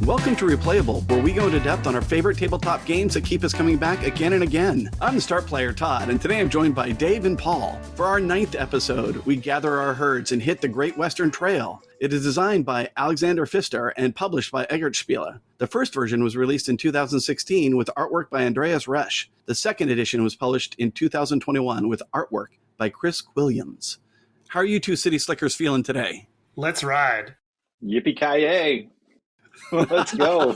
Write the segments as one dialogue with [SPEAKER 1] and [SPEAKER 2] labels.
[SPEAKER 1] Welcome to Replayable, where we go into depth on our favorite tabletop games that keep us coming back again and again. I'm the start player, Todd, and today I'm joined by Dave and Paul. For our 9th episode, we gather our herds and hit the Great Western Trail. It is designed by Alexander Pfister and published by Eggert Spiele. The first version was released in 2016 with artwork by Andreas Resch. The second edition was published in 2021 with artwork by Chris Williams. How are you two city slickers feeling today?
[SPEAKER 2] Let's ride.
[SPEAKER 3] Yippee-ki-yay. Let's go.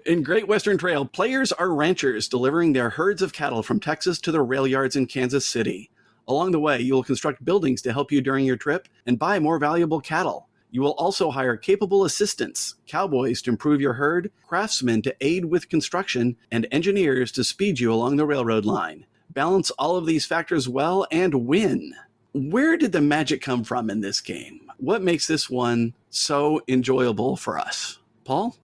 [SPEAKER 1] In Great Western Trail, players are ranchers delivering their herds of cattle from Texas to their rail yards in Kansas City. Along the way, you will construct buildings to help you during your trip and buy more valuable cattle. You will also hire capable assistants, cowboys to improve your herd, craftsmen to aid with construction, and engineers to speed you along the railroad line. Balance all of these factors well and win. Where did the magic come from in this game? What makes this one so enjoyable for us? Paul?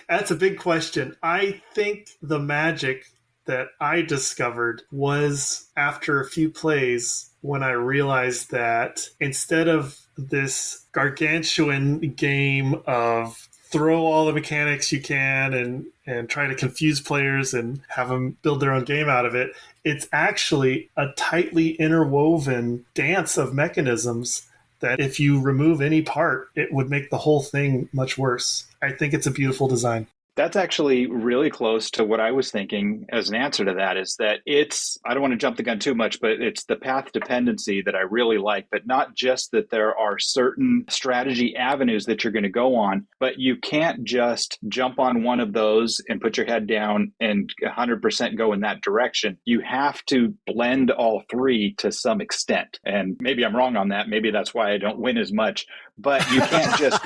[SPEAKER 2] That's a big question. I think the magic that I discovered was after a few plays when I realized that instead of this gargantuan game of throw all the mechanics you can and try to confuse players and have them build their own game out of it, it's actually a tightly interwoven dance of mechanisms that if you remove any part, it would make the whole thing much worse. I think it's a beautiful design.
[SPEAKER 3] That's actually really close to what I was thinking as an answer to that, is that I don't want to jump the gun too much, but it's the path dependency that I really like, but not just that there are certain strategy avenues that you're going to go on, but you can't just jump on one of those and put your head down and 100% go in that direction. You have to blend all three to some extent. And maybe I'm wrong on that. Maybe that's why I don't win as much, but you can't just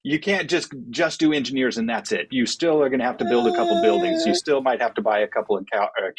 [SPEAKER 3] you can't just do engineers and that's it. You still are going to have to build a couple buildings. You still might have to buy a couple of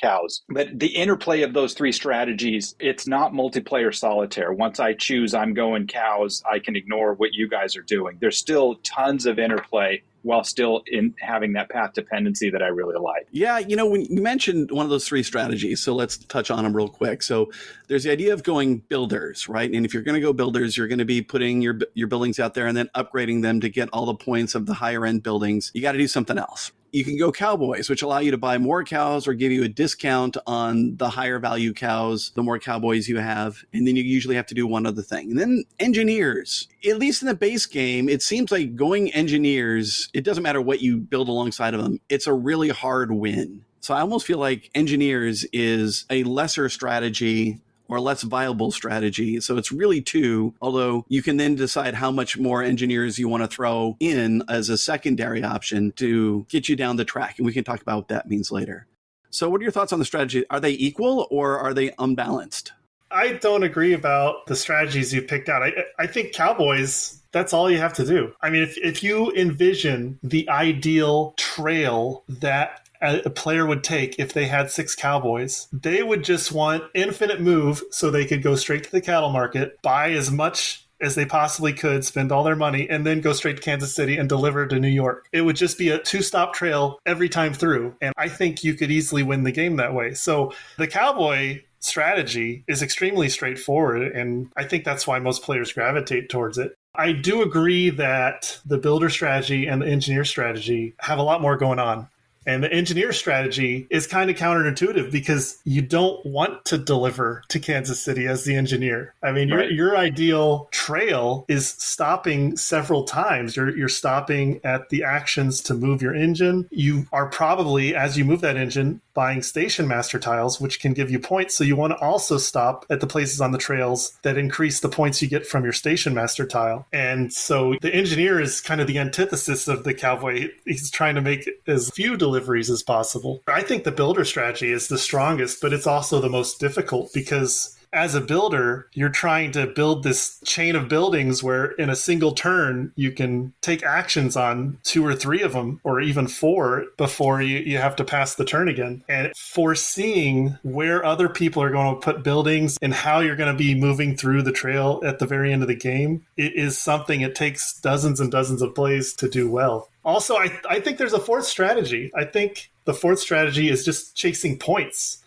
[SPEAKER 3] cows. But the interplay of those three strategies, it's not multiplayer solitaire. Once I choose I'm going cows, I can ignore what you guys are doing. There's still tons of interplay while still in having that path dependency that I really like.
[SPEAKER 1] Yeah, when you mentioned one of those three strategies, so let's touch on them real quick. So there's the idea of going builders, right? And if you're going to go builders, you're going to be putting your buildings out there and then upgrading them to get all the points of the higher end buildings. You got to do something else. You can go cowboys, which allow you to buy more cows or give you a discount on the higher value cows, the more cowboys you have. And then you usually have to do one other thing. And then engineers. At least in the base game, it seems like going engineers, it doesn't matter what you build alongside of them. It's a really hard win. So I almost feel like engineers is a lesser strategy or less viable strategy. So it's really two, although you can then decide how much more engineers you want to throw in as a secondary option to get you down the track. And we can talk about what that means later. So what are your thoughts on the strategy? Are they equal or are they unbalanced?
[SPEAKER 2] I don't agree about the strategies you picked out. I think cowboys, that's all you have to do. I mean, if you envision the ideal trail that a player would take if they had 6 cowboys, they would just want infinite move so they could go straight to the cattle market, buy as much as they possibly could, spend all their money, and then go straight to Kansas City and deliver to New York. It would just be a 2-stop trail every time through. And I think you could easily win the game that way. So the cowboy strategy is extremely straightforward, and I think that's why most players gravitate towards it. I do agree that the builder strategy and the engineer strategy have a lot more going on. And the engineer strategy is kind of counterintuitive because you don't want to deliver to Kansas City as the engineer. I mean,
[SPEAKER 3] right.
[SPEAKER 2] Your ideal trail is stopping several times. You're stopping at the actions to move your engine. You are probably, as you move that engine, buying station master tiles, which can give you points. So you want to also stop at the places on the trails that increase the points you get from your station master tile. And so the engineer is kind of the antithesis of the cowboy. He's trying to make as few deliveries as possible. I think the builder strategy is the strongest, but it's also the most difficult because as a builder, you're trying to build this chain of buildings where in a single turn, you can take actions on 2 or 3 of them, or even 4 before you have to pass the turn again. And foreseeing where other people are going to put buildings and how you're going to be moving through the trail at the very end of the game, it is something it takes dozens and dozens of plays to do well. Also, I think there's a fourth strategy. I think the fourth strategy is just chasing points.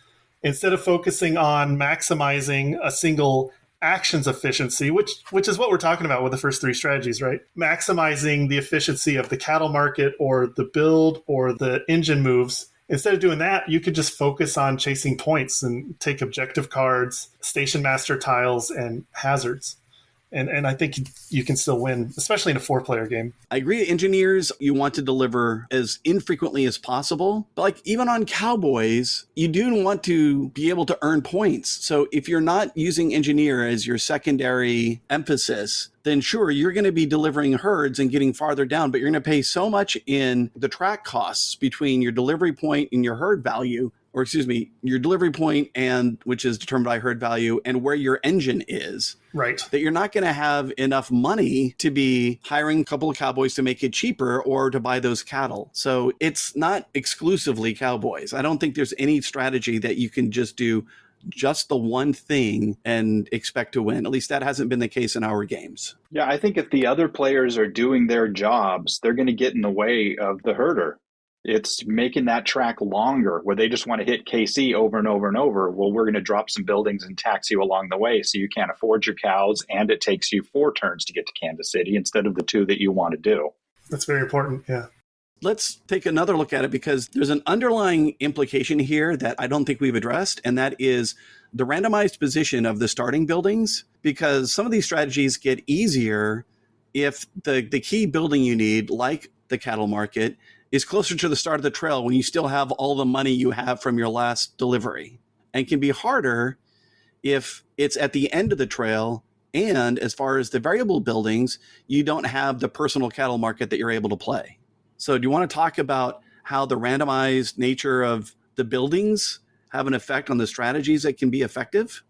[SPEAKER 2] Instead of focusing on maximizing a single actions efficiency, which is what we're talking about with the first three strategies, right? Maximizing the efficiency of the cattle market or the build or the engine moves. Instead of doing that, you could just focus on chasing points and take objective cards, station master tiles, and hazards. And I think you can still win, especially in a 4-player game.
[SPEAKER 1] I agree. Engineers, you want to deliver as infrequently as possible. But like even on Cowboys, you do want to be able to earn points. So if you're not using engineer as your secondary emphasis, then sure, you're going to be delivering herds and getting farther down, but you're going to pay so much in the track costs between your delivery point and your herd value, or excuse me, your delivery point and which is determined by herd value and where your engine is.
[SPEAKER 2] Right.
[SPEAKER 1] That you're not going to have enough money to be hiring a couple of cowboys to make it cheaper or to buy those cattle. So it's not exclusively cowboys. I don't think there's any strategy that you can just do just the one thing and expect to win. At least that hasn't been the case in our games.
[SPEAKER 3] Yeah, I think if the other players are doing their jobs, they're going to get in the way of the herder. It's making that track longer where they just want to hit KC over and over and over. Well, we're going to drop some buildings and tax you along the way so you can't afford your cows, and it takes you 4 turns to get to Kansas City instead of the 2 that you want to do.
[SPEAKER 2] That's very important, yeah.
[SPEAKER 1] Let's take another look at it because there's an underlying implication here that I don't think we've addressed, and that is the randomized position of the starting buildings, because some of these strategies get easier if the key building you need, like the cattle market, is closer to the start of the trail when you still have all the money you have from your last delivery, and can be harder if it's at the end of the trail. And as far as the variable buildings, you don't have the personal cattle market that you're able to play. So do you want to talk about how the randomized nature of the buildings have an effect on the strategies that can be effective?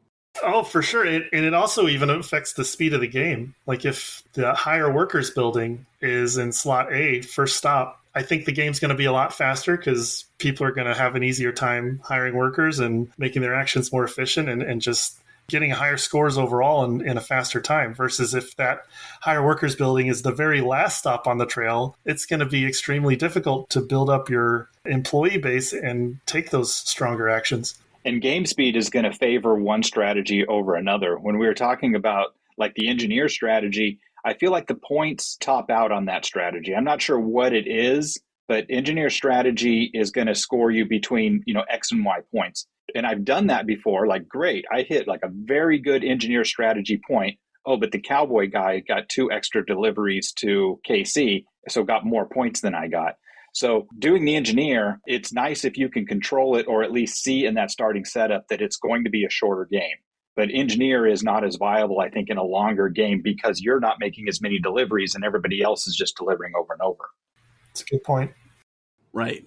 [SPEAKER 2] Oh, for sure. And it also even affects the speed of the game. Like if the higher workers building is in slot A, first stop, I think the game's going to be a lot faster because people are going to have an easier time hiring workers and making their actions more efficient and just getting higher scores overall in a faster time, versus if that higher workers building is the very last stop on the trail, it's going to be extremely difficult to build up your employee base and take those stronger actions.
[SPEAKER 3] And game speed is going to favor one strategy over another. When we were talking about like the engineer strategy, I feel like the points top out on that strategy. I'm not sure what it is, but engineer strategy is going to score you between, X and Y points. And I've done that before. Like, great, I hit like a very good engineer strategy point. Oh, but the cowboy guy got 2 extra deliveries to KC, so got more points than I got. So doing the engineer, it's nice if you can control it or at least see in that starting setup that it's going to be a shorter game. But engineer is not as viable, I think, in a longer game because you're not making as many deliveries and everybody else is just delivering over and over.
[SPEAKER 2] That's a good point.
[SPEAKER 1] Right.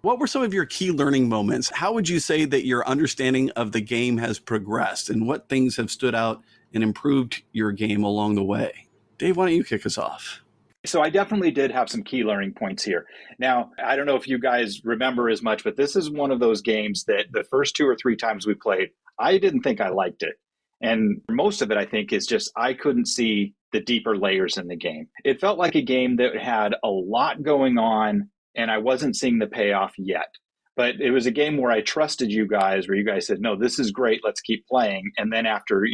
[SPEAKER 1] What were some of your key learning moments? How would you say that your understanding of the game has progressed, and what things have stood out and improved your game along the way? Dave, why don't you kick us off?
[SPEAKER 3] So I definitely did have some key learning points here. Now, I don't know if you guys remember as much, but this is one of those games that the first 2 or 3 times we played, I didn't think I liked it. And most of it, I think, is just I couldn't see the deeper layers in the game. It felt like a game that had a lot going on, and I wasn't seeing the payoff yet. But it was a game where I trusted you guys, where you guys said, no, this is great, let's keep playing. And then after,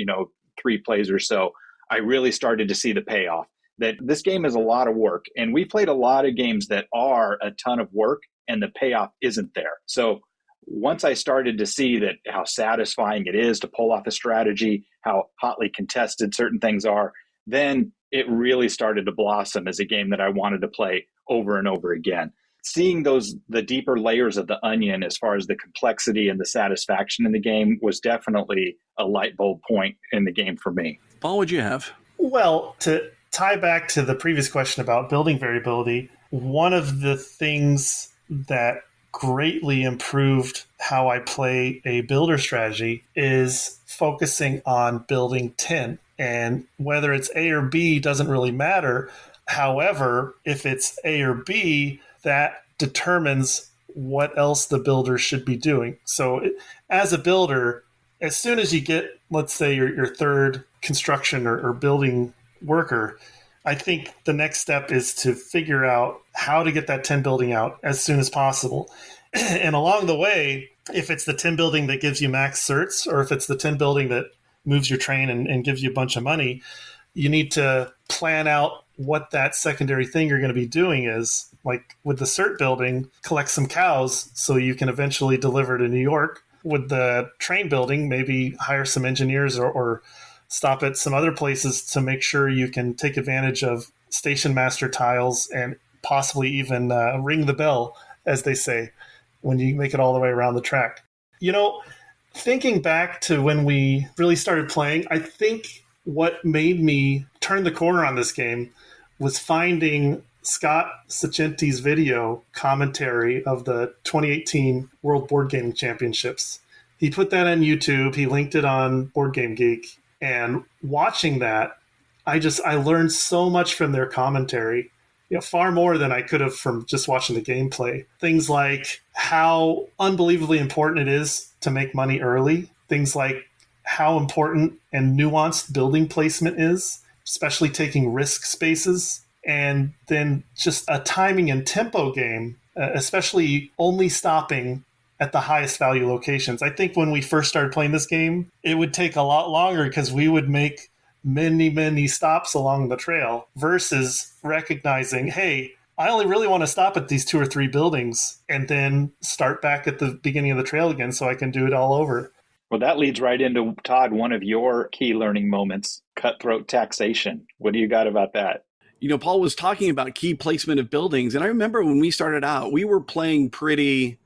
[SPEAKER 3] 3 plays or so, I really started to see the payoff. That this game is a lot of work. And we played a lot of games that are a ton of work, and the payoff isn't there. So once I started to see that how satisfying it is to pull off a strategy, how hotly contested certain things are, then it really started to blossom as a game that I wanted to play over and over again. Seeing the deeper layers of the onion as far as the complexity and the satisfaction in the game was definitely a light bulb point in the game for me.
[SPEAKER 1] Paul, what'd you have?
[SPEAKER 2] Well, to tie back to the previous question about building variability, one of the things that greatly improved how I play a builder strategy is focusing on building 10. And whether it's A or B doesn't really matter. However, if it's A or B, that determines what else the builder should be doing. So as a builder, as soon as you get, let's say, your third construction or building worker, I think the next step is to figure out how to get that 10 building out as soon as possible. And along the way, if it's the 10 building that gives you max certs, or if it's the 10 building that moves your train and gives you a bunch of money. You need to plan out what that secondary thing you're going to be doing is. Like with the cert building, collect some cows so you can eventually deliver to New York. With the train building, maybe hire some engineers or stop at some other places to make sure you can take advantage of station master tiles and possibly even ring the bell, as they say, when you make it all the way around the track. You know, thinking back to when we really started playing, I think what made me turn the corner on this game was finding Scott Sacenti's video commentary of the 2018 World Board Gaming Championships. He put that on YouTube. He linked it on Board Game Geek. And watching that, I learned so much from their commentary, far more than I could have from just watching the gameplay. Things like how unbelievably important it is to make money early. Things like how important and nuanced building placement is, especially taking risk spaces. And then just a timing and tempo game, especially only stopping at the highest value locations. I think when we first started playing this game, it would take a lot longer because we would make many, many stops along the trail versus recognizing, hey, I only really want to stop at these 2 or 3 buildings and then start back at the beginning of the trail again so I can do it all over.
[SPEAKER 3] Well, that leads right into, Todd, one of your key learning moments, cutthroat taxation. What do you got about that?
[SPEAKER 1] Paul was talking about key placement of buildings. And I remember when we started out, we were playing pretty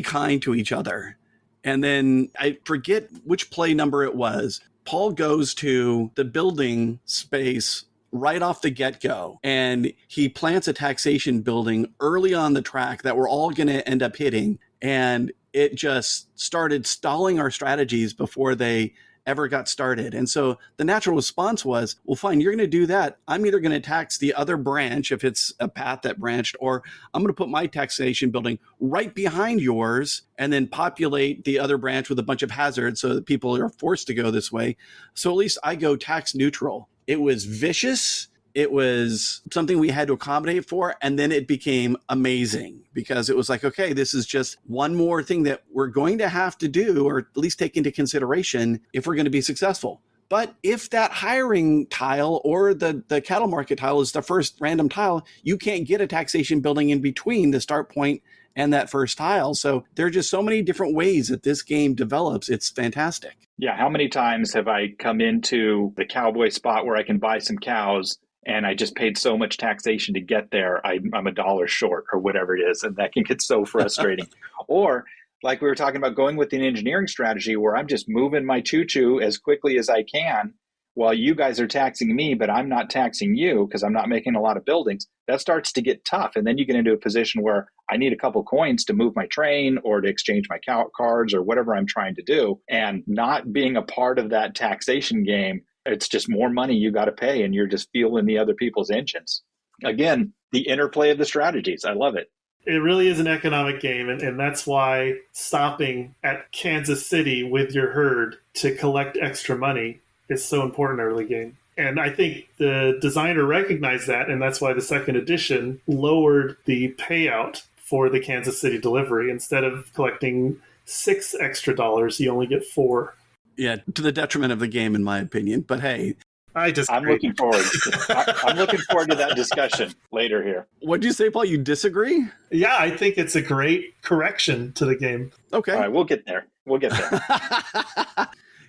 [SPEAKER 1] kind to each other. And then I forget which play number it was. Paul goes to the building space right off the get-go, and he plants a taxation building early on the track that we're all going to end up hitting. And it just started stalling our strategies before they ever got started. And so the natural response was, well, fine, you're going to do that. I'm either going to tax the other branch if it's a path that branched, or I'm going to put my taxation building right behind yours and then populate the other branch with a bunch of hazards so that people are forced to go this way. So at least I go tax neutral. It was vicious. It was something we had to accommodate for. And then it became amazing because it was like, okay, this is just one more thing that we're going to have to do, or at least take into consideration if we're going to be successful. But if that hiring tile or the cattle market tile is the first random tile, you can't get a taxation building in between the start point and that first tile. So there are just so many different ways that this game develops. It's fantastic.
[SPEAKER 3] Yeah. How many times have I come into the cowboy spot where I can buy some cows, and I just paid so much taxation to get there, I'm $1 short or whatever it is. And that can get so frustrating. Or like we were talking about, going with an engineering strategy where I'm just moving my choo-choo as quickly as I can while you guys are taxing me, but I'm not taxing you because I'm not making a lot of buildings. That starts to get tough. And then you get into a position where I need a couple coins to move my train or to exchange my cards or whatever I'm trying to do. And not being a part of that taxation game, it's just more money you got to pay, and you're just fueling the other people's engines. Again, the interplay of the strategies. I love it.
[SPEAKER 2] It really is an economic game, and that's why stopping at Kansas City with your herd to collect extra money is so important early game. And I think the designer recognized that, and that's why the second edition lowered the payout for the Kansas City delivery. Instead of collecting $6 extra, you only get $4.
[SPEAKER 1] Yeah, to the detriment of the game, in my opinion. But hey,
[SPEAKER 2] I'm
[SPEAKER 3] looking forward. I'm looking forward to that discussion later here.
[SPEAKER 1] What'd you say, Paul? You disagree?
[SPEAKER 2] Yeah, I think it's a great correction to the game.
[SPEAKER 1] Okay.
[SPEAKER 3] All right, we'll get there.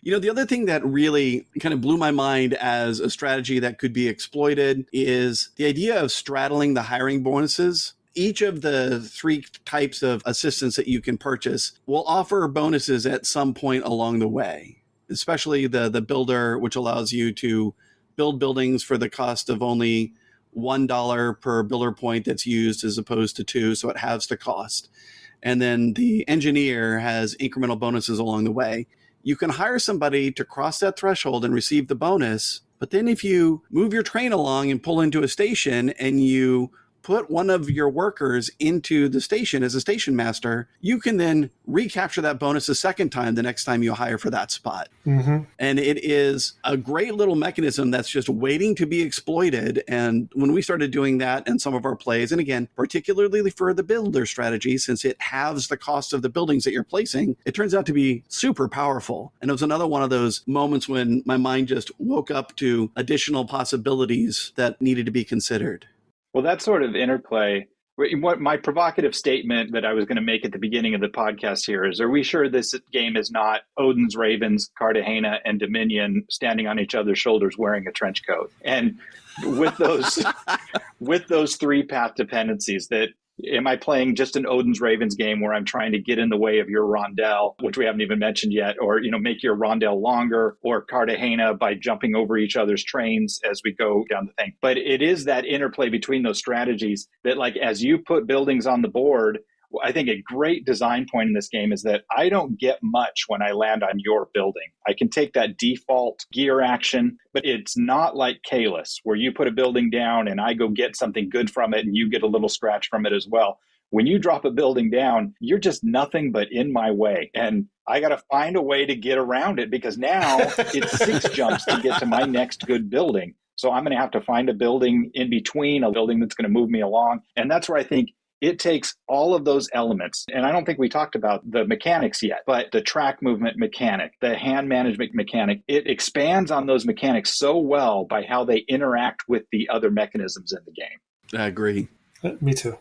[SPEAKER 1] The other thing that really kind of blew my mind as a strategy that could be exploited is the idea of straddling the hiring bonuses. Each of the 3 types of assistance that you can purchase will offer bonuses at some point along the way, especially the builder, which allows you to build buildings for the cost of only $1 per builder point that's used as opposed to 2, so it halves the cost. And then the engineer has incremental bonuses along the way. You can hire somebody to cross that threshold and receive the bonus, but then if you move your train along and pull into a station and you put one of your workers into the station as a station master, you can then recapture that bonus a second time the next time you hire for that spot.
[SPEAKER 2] Mm-hmm.
[SPEAKER 1] And it is a great little mechanism that's just waiting to be exploited. And when we started doing that in some of our plays, and again, particularly for the builder strategy, since it halves the cost of the buildings that you're placing, it turns out to be super powerful. And it was another one of those moments when my mind just woke up to additional possibilities that needed to be considered.
[SPEAKER 3] Well, that sort of interplay, what my provocative statement that I was going to make at the beginning of the podcast here is, are we sure this game is not Odin's Ravens, Cartagena, and Dominion standing on each other's shoulders wearing a trench coat? And with those with those three path dependencies, that am I playing just an Odin's Ravens game where I'm trying to get in the way of your rondel, which we haven't even mentioned yet, or make your rondel longer, or Cartagena by jumping over each other's trains as we go down the thing. But it is that interplay between those strategies that, like, as you put buildings on the board, I think a great design point in this game is that I don't get much when I land on your building. I can take that default gear action, but it's not like Kalis, where you put a building down and I go get something good from it and you get a little scratch from it as well. When you drop a building down, you're just nothing but in my way. And I got to find a way to get around it, because now it's 6 jumps to get to my next good building. So I'm going to have to find a building in between, a building that's going to move me along. And that's where I think it takes all of those elements. And I don't think we talked about the mechanics yet, but the track movement mechanic, the hand management mechanic, it expands on those mechanics so well by how they interact with the other mechanisms in the game.
[SPEAKER 1] I agree.
[SPEAKER 2] Me too.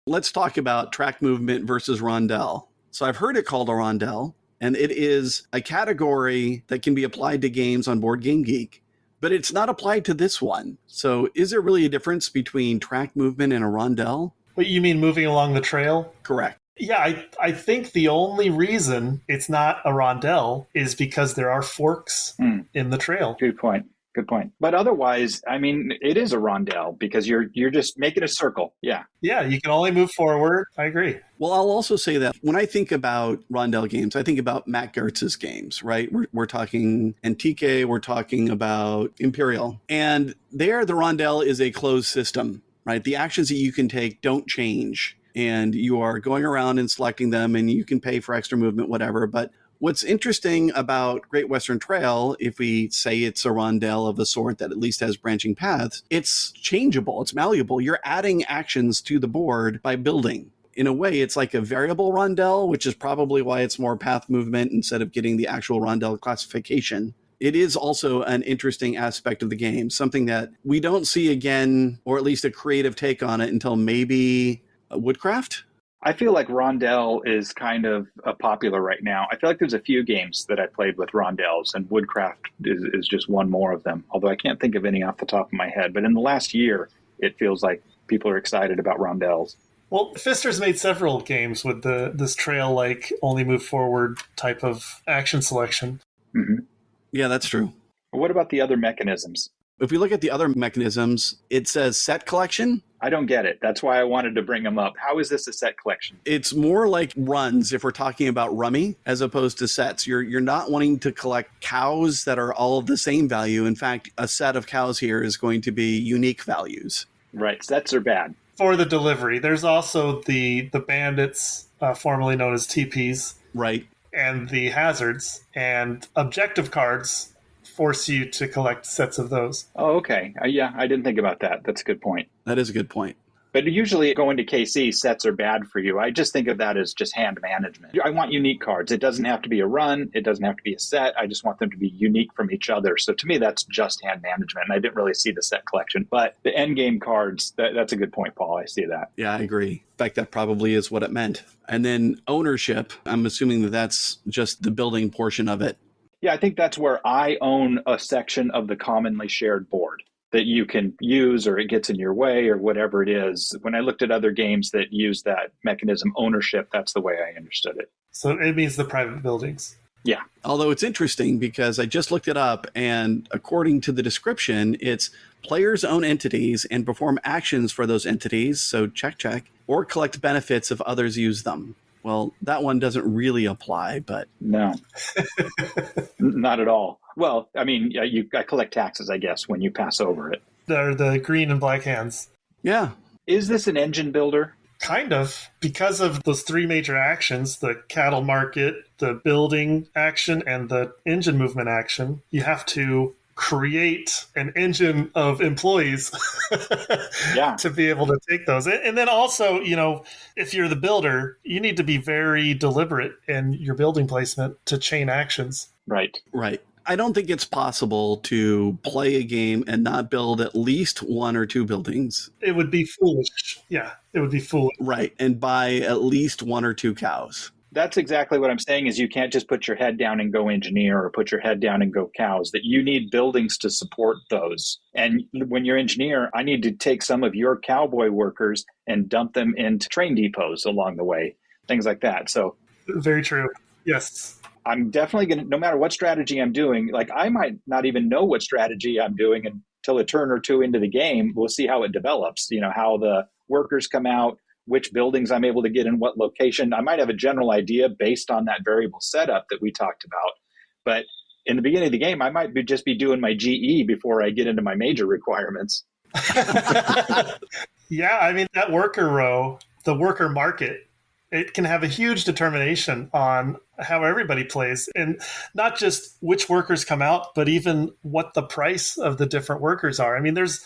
[SPEAKER 1] Let's talk about track movement versus rondel. So I've heard it called a rondel, and it is a category that can be applied to games on Board Game Geek, but it's not applied to this one. So is there really a difference between track movement and a rondel?
[SPEAKER 2] What, you mean moving along the trail?
[SPEAKER 1] Correct.
[SPEAKER 2] Yeah, I think the only reason it's not a rondel is because there are forks in the trail.
[SPEAKER 3] Good point. Good point. But otherwise, I mean, it is a rondel because you're just making a circle. Yeah.
[SPEAKER 2] Yeah, you can only move forward. I agree.
[SPEAKER 1] Well, I'll also say that when I think about rondel games, I think about Matt Gertz's games, right? We're talking Antique, we're talking about Imperial. And there, the rondel is a closed system, right? The actions that you can take don't change, and you are going around and selecting them, and you can pay for extra movement, whatever. But what's interesting about Great Western Trail, if we say it's a rondel of a sort that at least has branching paths, it's changeable, it's malleable. You're adding actions to the board by building. In a way, it's like a variable rondel, which is probably why it's more path movement instead of getting the actual rondel classification. It is also an interesting aspect of the game, something that we don't see again, or at least a creative take on it, until maybe Woodcraft.
[SPEAKER 3] I feel like rondel is kind of popular right now. I feel like there's a few games that I played with rondels, and Woodcraft is just one more of them, although I can't think of any off the top of my head. But in the last year, it feels like people are excited about rondels.
[SPEAKER 2] Well, Pfister's made several games with this trail-like only move forward type of action selection.
[SPEAKER 3] Mm-hmm.
[SPEAKER 1] Yeah, that's true.
[SPEAKER 3] What about the other mechanisms?
[SPEAKER 1] If we look at the other mechanisms, it says set collection.
[SPEAKER 3] I don't get it. That's why I wanted to bring them up. How is this a set collection?
[SPEAKER 1] It's more like runs if we're talking about rummy, as opposed to sets. You're not wanting to collect cows that are all of the same value. In fact, a set of cows here is going to be unique values.
[SPEAKER 3] Right. Sets are bad.
[SPEAKER 2] For the delivery. There's also the bandits, formerly known as TPs.
[SPEAKER 1] Right.
[SPEAKER 2] And the hazards, and objective cards force you to collect sets of those.
[SPEAKER 3] Oh, okay. Yeah, I didn't think about that. That's a good point.
[SPEAKER 1] That is a good point.
[SPEAKER 3] But usually going to KC, sets are bad for you. I just think of that as just hand management. I want unique cards. It doesn't have to be a run. It doesn't have to be a set. I just want them to be unique from each other. So to me, that's just hand management. And I didn't really see the set collection. But the end game cards, that's a good point, Paul. I see that.
[SPEAKER 1] Yeah, I agree. In fact, that probably is what it meant. And then ownership, I'm assuming that that's just the building portion of it.
[SPEAKER 3] Yeah, I think that's where I own a section of the commonly shared board that you can use, or it gets in your way, or whatever it is. When I looked at other games that use that mechanism, ownership, that's the way I understood it.
[SPEAKER 2] So it means the private buildings.
[SPEAKER 3] Yeah.
[SPEAKER 1] Although it's interesting because I just looked it up, and according to the description, it's players own entities and perform actions for those entities, so check, or collect benefits if others use them. Well, that one doesn't really apply, but...
[SPEAKER 3] No, not at all. Well, I mean, I collect taxes, I guess, when you pass over it.
[SPEAKER 2] They're the green and black hands.
[SPEAKER 1] Yeah.
[SPEAKER 3] Is this an engine builder?
[SPEAKER 2] Kind of. Because of those three major actions, the cattle market, the building action, and the engine movement action, you have to create an engine of employees
[SPEAKER 3] Yeah.
[SPEAKER 2] to be able to take those. And then also, if you're the builder, you need to be very deliberate in your building placement to chain actions.
[SPEAKER 3] Right.
[SPEAKER 1] Right. I don't think it's possible to play a game and not build at least one or two buildings.
[SPEAKER 2] It would be foolish. Yeah, it would be foolish.
[SPEAKER 1] Right. And buy at least one or two cows.
[SPEAKER 3] That's exactly what I'm saying is you can't just put your head down and go engineer or put your head down and go cows, that you need buildings to support those. And when you're engineer, I need to take some of your cowboy workers and dump them into train depots along the way, things like that. So
[SPEAKER 2] very true. Yes.
[SPEAKER 3] I'm definitely going to, no matter what strategy I'm doing, like I might not even know what strategy I'm doing until a turn or two into the game. We'll see how it develops, how the workers come out, which buildings I'm able to get in what location. I might have a general idea based on that variable setup that we talked about. But in the beginning of the game, I might just be doing my GE before I get into my major requirements.
[SPEAKER 2] Yeah, I mean, that worker row, the worker market, it can have a huge determination on how everybody plays, and not just which workers come out, but even what the price of the different workers are. I mean, there's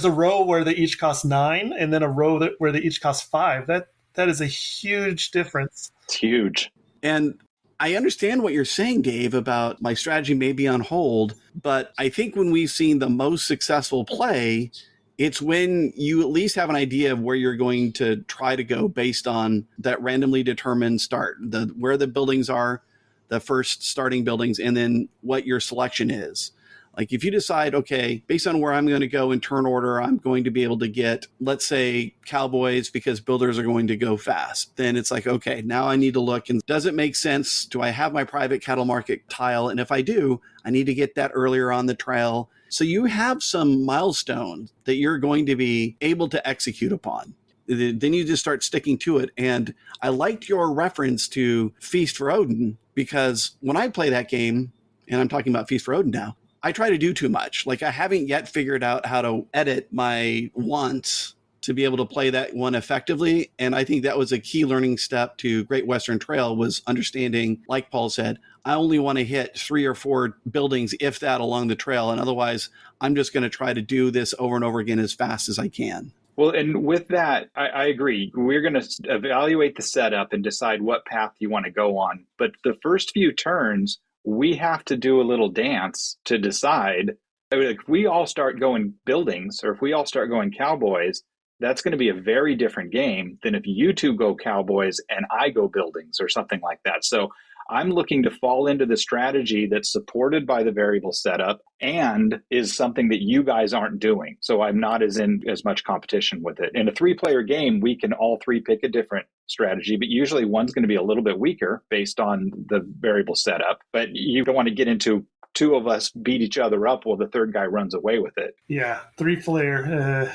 [SPEAKER 2] a row where they each cost 9, and then a row where they each cost 5. That is a huge difference.
[SPEAKER 3] It's huge.
[SPEAKER 1] And I understand what you're saying, Dave, about my strategy may be on hold, but I think when we've seen the most successful play, it's when you at least have an idea of where you're going to try to go based on that randomly determined start, where the buildings are, the first starting buildings, and then what your selection is. Like if you decide, okay, based on where I'm going to go in turn order, I'm going to be able to get, let's say, cowboys because builders are going to go fast. Then it's like, okay, now I need to look, and does it make sense? Do I have my private cattle market tile? And if I do, I need to get that earlier on the trail. So you have some milestones that you're going to be able to execute upon. Then you just start sticking to it. And I liked your reference to Feast for Odin, because when I play that game, and I'm talking about Feast for Odin now, I try to do too much. Like I haven't yet figured out how to edit my wants to be able to play that one effectively. And I think that was a key learning step to Great Western Trail, was understanding, like Paul said, I only want to hit 3 or 4 buildings, if that, along the trail. And otherwise, I'm just going to try to do this over and over again as fast as I can.
[SPEAKER 3] Well, and with that, I agree. We're going to evaluate the setup and decide what path you want to go on. But the first few turns, we have to do a little dance to decide. If we all start going buildings, or if we all start going cowboys, that's going to be a very different game than if you two go cowboys and I go buildings or something like that. So I'm looking to fall into the strategy that's supported by the variable setup and is something that you guys aren't doing. So I'm not as in as much competition with it. In a 3-player game, we can all 3 pick a different strategy, but usually one's going to be a little bit weaker based on the variable setup. But you don't want to get into 2 of us beat each other up while the third guy runs away with it.
[SPEAKER 2] Yeah, 3-player.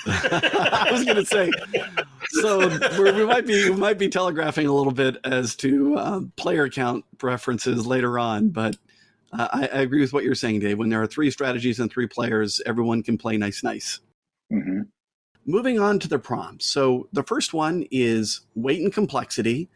[SPEAKER 1] I was going to say, so we might be telegraphing a little bit as to player count preferences later on, but I agree with what you're saying, Dave. When there are 3 strategies and 3 players, everyone can play nice.
[SPEAKER 3] Mm-hmm.
[SPEAKER 1] Moving on to the prompts. So the first one is weight and complexity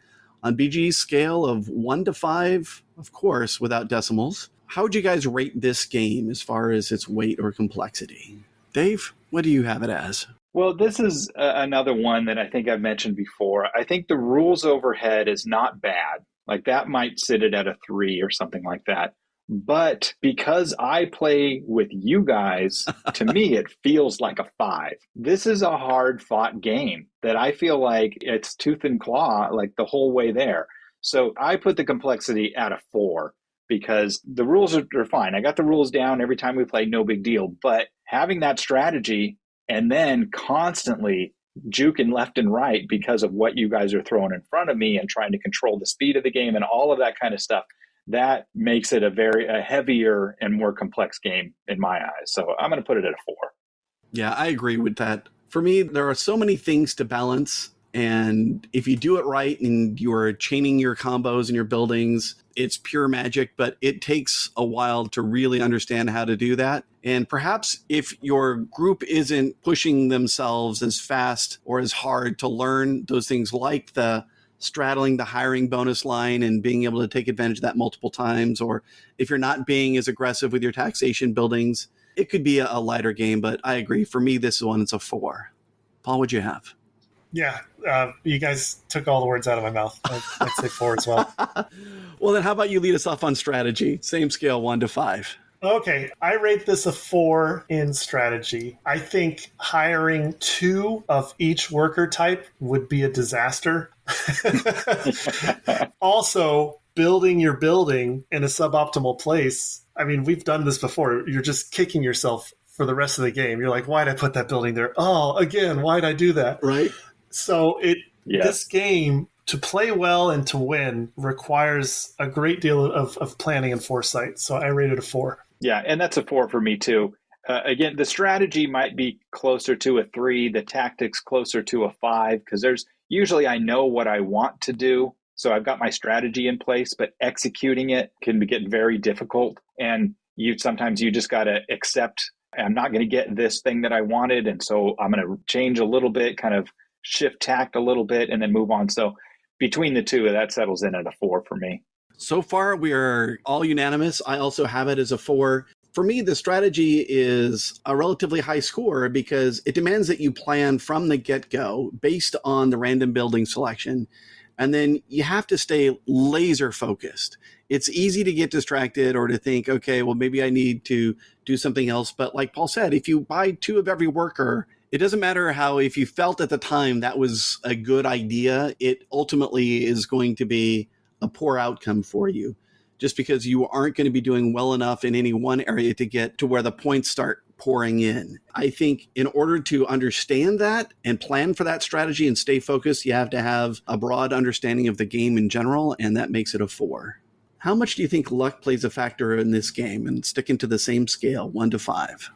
[SPEAKER 1] on BG's scale of 1 to 5, of course, without decimals. How would you guys rate this game as far as its weight or complexity? Dave, what do you have it as?
[SPEAKER 3] Well, this is another one that I think I've mentioned before. I think the rules overhead is not bad. Like that might sit it at a 3 or something like that. But because I play with you guys, to me, it feels like a 5. This is a hard fought game that I feel like it's tooth and claw, like the whole way there. So I put the complexity at a 4 because the rules are fine. I got the rules down every time we play, no big deal. But having that strategy and then constantly juking left and right because of what you guys are throwing in front of me and trying to control the speed of the game and all of that kind of stuff, that makes it a heavier and more complex game in my eyes. So I'm going to put it at a 4.
[SPEAKER 1] Yeah, I agree with that. For me, there are so many things to balance. And if you do it right and you're chaining your combos and your buildings, it's pure magic, but it takes a while to really understand how to do that. And perhaps if your group isn't pushing themselves as fast or as hard to learn those things like the straddling the hiring bonus line and being able to take advantage of that multiple times, or if you're not being as aggressive with your taxation buildings, it could be a lighter game. But I agree. For me, this one, it's a 4. Paul, what'd you have?
[SPEAKER 2] Yeah, you guys took all the words out of my mouth. I'd say 4 as well.
[SPEAKER 1] Well, then how about you lead us off on strategy? Same scale, 1 to 5.
[SPEAKER 2] Okay, I rate this a 4 in strategy. I think hiring 2 of each worker type would be a disaster. Also, building your building in a suboptimal place. I mean, we've done this before. You're just kicking yourself for the rest of the game. You're like, why'd I put that building there? Oh, again, why'd I do that?
[SPEAKER 1] Right.
[SPEAKER 2] So this game, to play well and to win, requires a great deal of planning and foresight. So I rated a 4.
[SPEAKER 3] Yeah, and that's a 4 for me too. Again, the strategy might be closer to a 3, the tactics closer to a 5, because usually I know what I want to do. So I've got my strategy in place, but executing it can get very difficult. And sometimes you just got to accept, I'm not going to get this thing that I wanted. And so I'm going to change a little bit, kind of shift tact a little bit, and then move on. So between the two, that settles in at a 4 for me.
[SPEAKER 1] So far, we are all unanimous. I also have it as a 4. For me, the strategy is a relatively high score because it demands that you plan from the get-go based on the random building selection. And then you have to stay laser focused. It's easy to get distracted or to think, okay, well, maybe I need to do something else. But like Paul said, if you buy 2 of every worker, it doesn't matter how, if you felt at the time that was a good idea, it ultimately is going to be a poor outcome for you, just because you aren't going to be doing well enough in any one area to get to where the points start pouring in. I think in order to understand that and plan for that strategy and stay focused, you have to have a broad understanding of the game in general, and that makes it a 4. How much do you think luck plays a factor in this game, and sticking to the same scale, 1 to 5?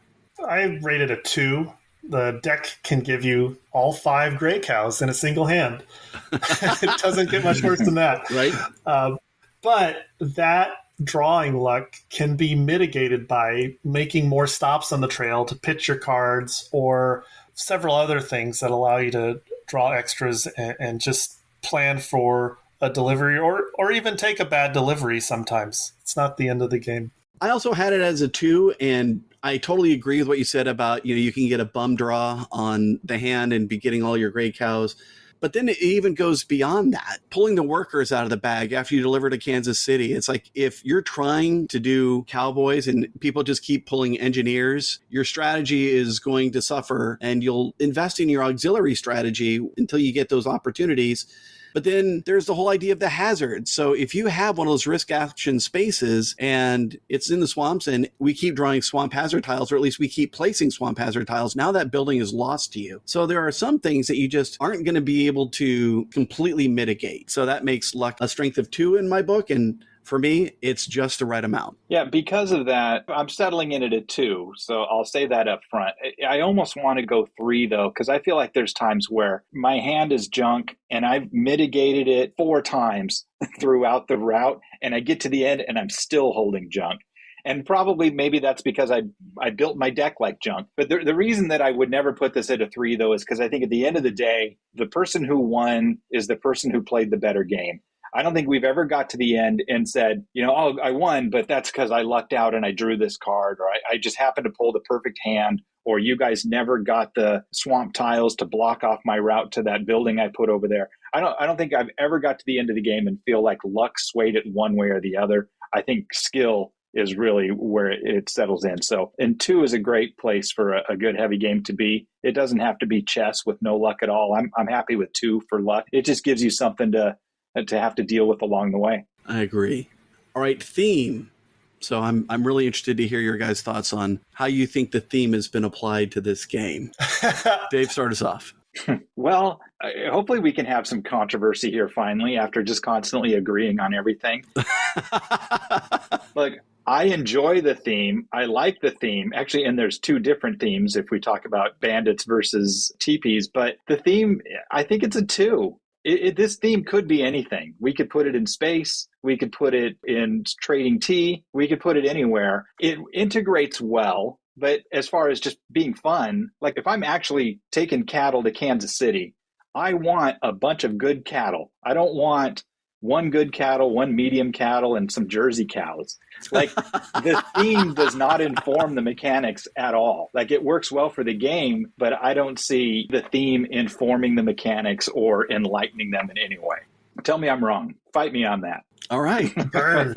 [SPEAKER 2] I rated a 2. The deck can give you all 5 gray cows in a single hand. It doesn't get much worse than that.
[SPEAKER 1] Right.
[SPEAKER 2] But that drawing luck can be mitigated by making more stops on the trail to pitch your cards, or several other things that allow you to draw extras and just plan for a delivery, or even take a bad delivery sometimes. It's not the end of the game.
[SPEAKER 1] I also had it as a 2, and I totally agree with what you said about, you can get a bum draw on the hand and be getting all your gray cows. But then it even goes beyond that, pulling the workers out of the bag after you deliver to Kansas City. It's like, if you're trying to do cowboys and people just keep pulling engineers, your strategy is going to suffer, and you'll invest in your auxiliary strategy until you get those opportunities. But then there's the whole idea of the hazard. So if you have one of those risk action spaces and it's in the swamps and we keep drawing swamp hazard tiles, or at least we keep placing swamp hazard tiles, now that building is lost to you. So there are some things that you just aren't going to be able to completely mitigate. So that makes luck a strength of 2 in my book. And for me, it's just the right amount.
[SPEAKER 3] Yeah, because of that, I'm settling in at a 2. So I'll say that up front. I almost want to go 3, though, because I feel like there's times where my hand is junk and I've mitigated it 4 times throughout the route, and I get to the end and I'm still holding junk. And probably maybe that's because I built my deck like junk. But the reason that I would never put this at a 3, though, is because I think at the end of the day, the person who won is the person who played the better game. I don't think we've ever got to the end and said, oh, I won, but that's because I lucked out and I drew this card, or I just happened to pull the perfect hand, or you guys never got the swamp tiles to block off my route to that building I put over there. I don't think I've ever got to the end of the game and feel like luck swayed it one way or the other. I think skill is really where it settles in. So, and 2 is a great place for a good heavy game to be. It doesn't have to be chess with no luck at all. I'm happy with 2 for luck. It just gives you something to have to deal with along the way.
[SPEAKER 1] I agree. All right, theme. So I'm really interested to hear your guys' thoughts on how you think the theme has been applied to this game. Dave, start us off.
[SPEAKER 3] Well, hopefully we can have some controversy here finally after just constantly agreeing on everything. Look, I enjoy the theme. I like the theme. Actually, and there's 2 different themes if we talk about bandits versus teepees, but the theme, I think it's a 2. This theme could be anything. We could put it in space. We could put it in trading tea. We could put it anywhere. It integrates well. But as far as just being fun, like if I'm actually taking cattle to Kansas City, I want a bunch of good cattle. I don't want one good cattle, one medium cattle, and some Jersey cows. Like the theme does not inform the mechanics at all. Like it works well for the game, but I don't see the theme informing the mechanics or enlightening them in any way. Tell me I'm wrong. Fight me on that.
[SPEAKER 1] All right.
[SPEAKER 2] Burn.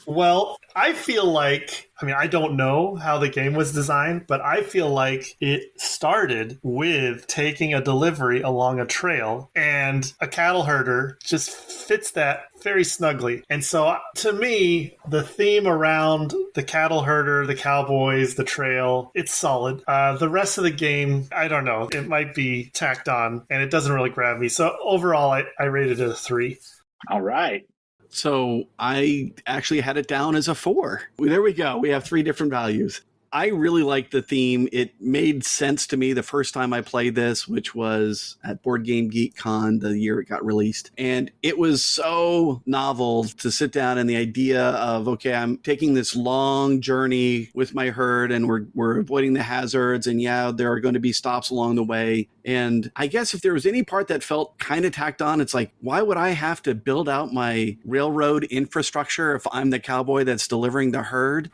[SPEAKER 2] Well, I feel like, I don't know how the game was designed, but I feel like it started with taking a delivery along a trail, and a cattle herder just fits that very snugly. And so to me, the theme around the cattle herder, the cowboys, the trail, it's solid. The rest of the game, I don't know. It might be tacked on, and it doesn't really grab me. So overall, I rated it a 3.
[SPEAKER 3] All right.
[SPEAKER 1] So I actually had it down as a 4. There we go. We have 3 different values. I really liked the theme. It made sense to me the first time I played this, which was at Board Game Geek Con the year it got released. And it was so novel to sit down and the idea of, okay, I'm taking this long journey with my herd and we're avoiding the hazards. And yeah, there are going to be stops along the way. And I guess if there was any part that felt kind of tacked on, it's like, why would I have to build out my railroad infrastructure if I'm the cowboy that's delivering the herd?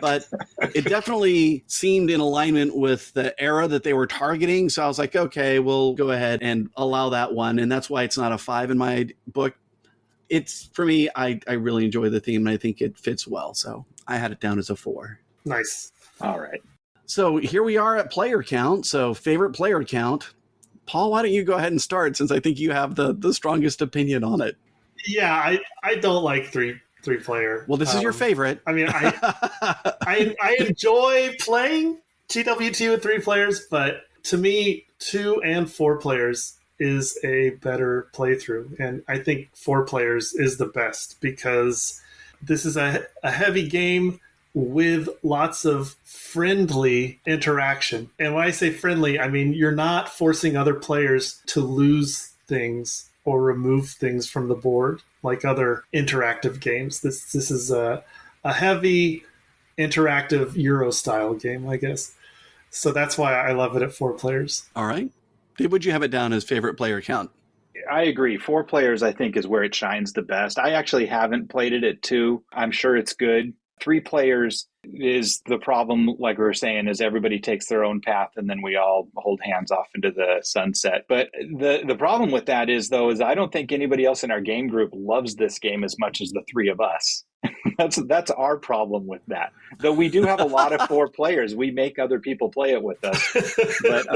[SPEAKER 1] But it definitely seemed in alignment with the era that they were targeting. So I was like, okay, we'll go ahead and allow that one. And that's why it's not a 5 in my book. It's, for me, I really enjoy the theme and I think it fits well. So I had it down as a 4.
[SPEAKER 2] Nice.
[SPEAKER 3] All right.
[SPEAKER 1] So here we are at player count. So favorite player count. Paul, why don't you go ahead and start, since I think you have the strongest opinion on it.
[SPEAKER 2] Yeah, I don't like three player.
[SPEAKER 1] Well, this is your favorite.
[SPEAKER 2] I enjoy playing GWT with 3 players, but to me, 2 and 4 players is a better playthrough. And I think 4 players is the best because this is a heavy game with lots of friendly interaction. And when I say friendly, I mean you're not forcing other players to lose things or remove things from the board like other interactive games. This is a heavy interactive Euro style game, I guess. So that's why I love it at 4 players.
[SPEAKER 1] All right. Dave, would you have it down as favorite player count?
[SPEAKER 3] I agree. 4 players, I think, is where it shines the best. I actually haven't played it at 2. I'm sure it's good. 3 players is the problem, like we were saying, is everybody takes their own path and then we all hold hands off into the sunset. But the problem with that is I don't think anybody else in our game group loves this game as much as the 3 of us. That's our problem with that. Though we do have a lot of 4 players. We make other people play it with us. But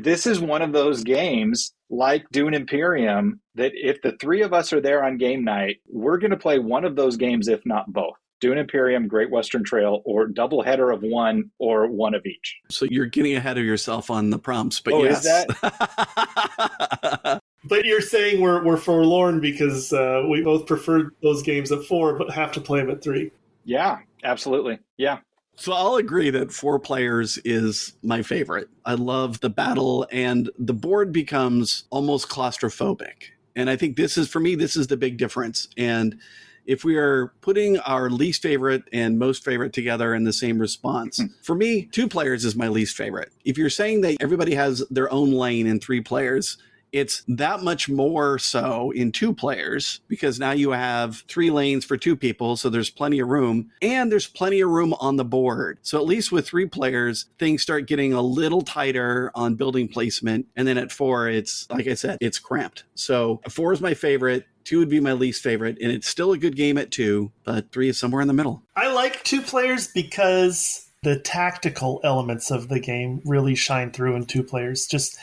[SPEAKER 3] this is one of those games like Dune Imperium that if the 3 of us are there on game night, we're going to play one of those games, if not both. Dune Imperium, Great Western Trail, or double header of one or one of each.
[SPEAKER 1] So you're getting ahead of yourself on the prompts, but yes.
[SPEAKER 3] Is that?
[SPEAKER 2] But you're saying we're forlorn because we both prefer those games at 4, but have to play them at 3.
[SPEAKER 3] Yeah, absolutely. Yeah.
[SPEAKER 1] So I'll agree that 4 players is my favorite. I love the battle, and the board becomes almost claustrophobic. And I think this is the big difference. And if we are putting our least favorite and most favorite together in the same response, for me, 2 players is my least favorite. If you're saying that everybody has their own lane in 3 players, it's that much more so in 2 players because now you have 3 lanes for 2 people. So there's plenty of room and there's plenty of room on the board. So at least with 3 players, things start getting a little tighter on building placement. And then at 4, it's, like I said, it's cramped. So 4 is my favorite. 2 would be my least favorite, and it's still a good game at 2, but 3 is somewhere in the middle.
[SPEAKER 2] I like 2 players because the tactical elements of the game really shine through in 2 players. Just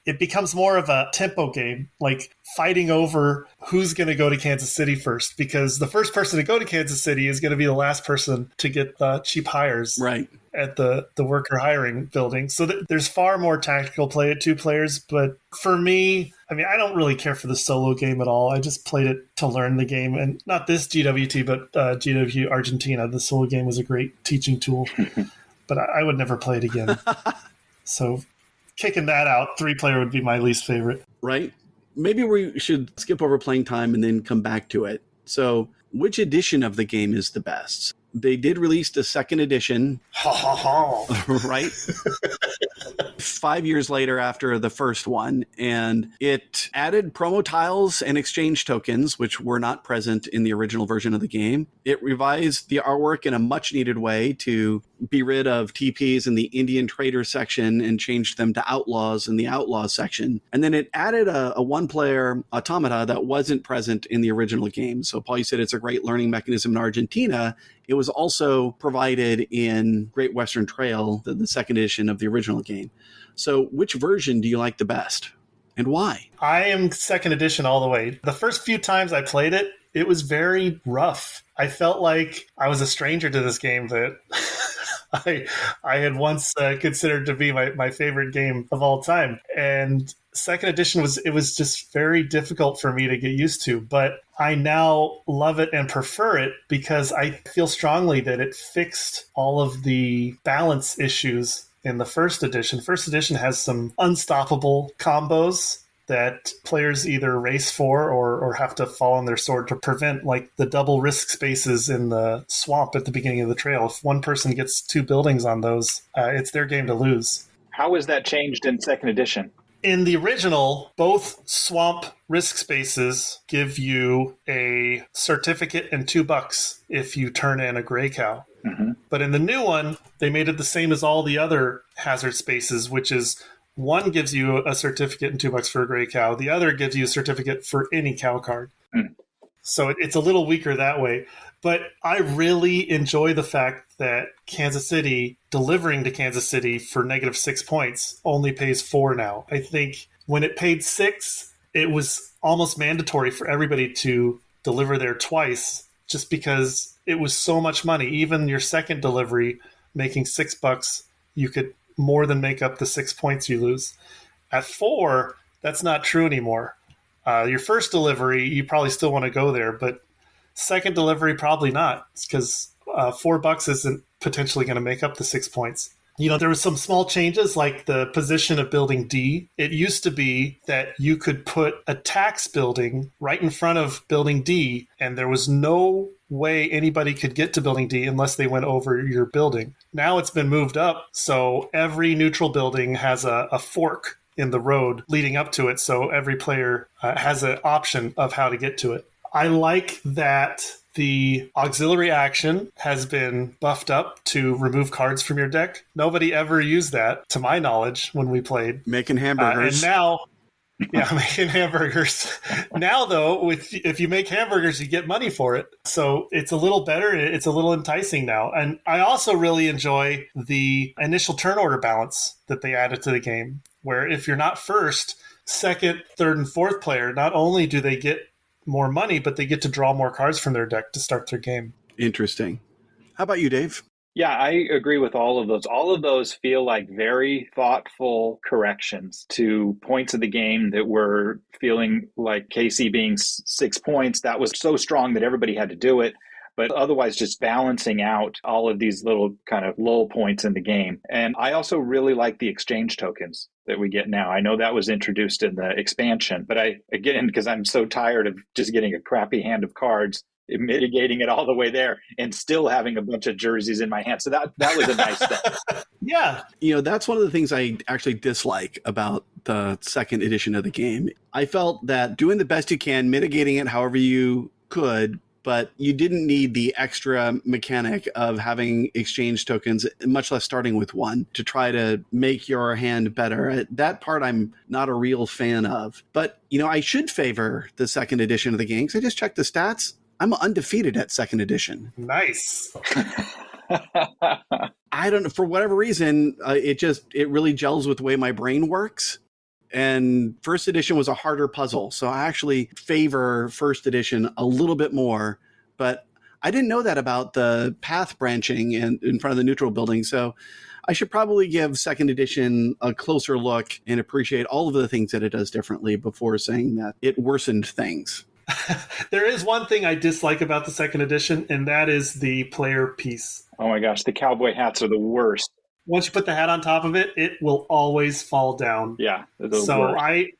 [SPEAKER 2] it becomes more of a tempo game, like fighting over who's going to go to Kansas City first, because the first person to go to Kansas City is going to be the last person to get cheap hires.
[SPEAKER 1] Right.
[SPEAKER 2] At the worker hiring building. So there's far more tactical play at 2 players. But for me, I don't really care for the solo game at all. I just played it to learn the game. And not this GWT, but GW Argentina. The solo game was a great teaching tool. But I would never play it again. So kicking that out, 3 player would be my least favorite.
[SPEAKER 1] Right. maybe we should skip over playing time and then come back to it. So, which edition of the game is the best? They did release the second edition,
[SPEAKER 2] Ha ha ha.
[SPEAKER 1] right? 5 years later after the first one, and it added promo tiles and exchange tokens, which were not present in the original version of the game. It revised the artwork in a much needed way to be rid of TPs in the Indian trader section and changed them to outlaws in the outlaws section. And then it added a one-player automata that wasn't present in the original game. So Paul, you said it's a great learning mechanism in Argentina. It was also provided in Great Western Trail, the second edition of the original game. So which version do you like the best and why?
[SPEAKER 2] I am second edition all the way. The first few times I played it, it was very rough. I felt like I was a stranger to this game that I had once considered to be my favorite game of all time. And second edition was just very difficult for me to get used to. But I now love it and prefer it because I feel strongly that it fixed all of the balance issues in the first edition. First edition has some unstoppable combos that players either race for or have to fall on their sword to prevent, like the double risk spaces in the swamp at the beginning of the trail. If one person gets 2 buildings on those, it's their game to lose.
[SPEAKER 3] How was that changed in second edition?
[SPEAKER 2] In the original, both swamp risk spaces give you a certificate and $2 if you turn in a gray cow.
[SPEAKER 3] Mm-hmm.
[SPEAKER 2] But in the new one, they made it the same as all the other hazard spaces, which is one gives you a certificate and $2 for a gray cow. The other gives you a certificate for any cow card.
[SPEAKER 3] Mm.
[SPEAKER 2] So it's a little weaker that way. But I really enjoy the fact that Kansas City, delivering to Kansas City for -6 points, only pays 4 now. I think when it paid 6, it was almost mandatory for everybody to deliver there twice just because it was so much money. Even your second delivery, making $6, you could more than make up the 6 points you lose. At 4, that's not true anymore. Your first delivery, you probably still want to go there, but second delivery, probably not, because $4 isn't potentially going to make up the 6 points. You know, there was some small changes like the position of building D. It used to be that you could put a tax building right in front of building D, and there was no way anybody could get to building D unless they went over your building. Now it's been moved up, so every neutral building has a fork in the road leading up to it, so every player has an option of how to get to it. I like that the auxiliary action has been buffed up to remove cards from your deck. Nobody ever used that, to my knowledge, when we played.
[SPEAKER 1] Making hamburgers.
[SPEAKER 2] And now, making hamburgers. Now, though, if you make hamburgers, you get money for it. So it's a little better. It's a little enticing now. And I also really enjoy the initial turn order balance that they added to the game, where if you're not first, second, third, and fourth player, not only do they get more money, but they get to draw more cards from their deck to start their game.
[SPEAKER 1] Interesting. How about you, Dave?
[SPEAKER 3] Yeah, I agree with all of those. All of those feel like very thoughtful corrections to points of the game that were feeling like KC being 6 points. That was so strong that everybody had to do it. But otherwise, just balancing out all of these little kind of lull points in the game. And I also really like the exchange tokens that we get now. I know that was introduced in the expansion, but again, because I'm so tired of just getting a crappy hand of cards, mitigating it all the way there and still having a bunch of jerseys in my hand. So that was a nice thing.
[SPEAKER 2] Yeah.
[SPEAKER 1] You know, that's one of the things I actually dislike about the second edition of the game. I felt that doing the best you can, mitigating it however you could, but you didn't need the extra mechanic of having exchange tokens, much less starting with one, to try to make your hand better. That part I'm not a real fan of. But, you know, I should favor the second edition of the game because I just checked the stats. I'm undefeated at second edition.
[SPEAKER 2] Nice.
[SPEAKER 1] I don't know, for whatever reason, it really gels with the way my brain works. And first edition was a harder puzzle. So I actually favor first edition a little bit more. But I didn't know that about the path branching in front of the neutral building. So I should probably give second edition a closer look and appreciate all of the things that it does differently before saying that it worsened things.
[SPEAKER 2] There is one thing I dislike about the second edition, and that is the player piece.
[SPEAKER 3] Oh my gosh, the cowboy hats are the worst. Once
[SPEAKER 2] you put the hat on top of it, it will always fall down.
[SPEAKER 3] Yeah.
[SPEAKER 2] So I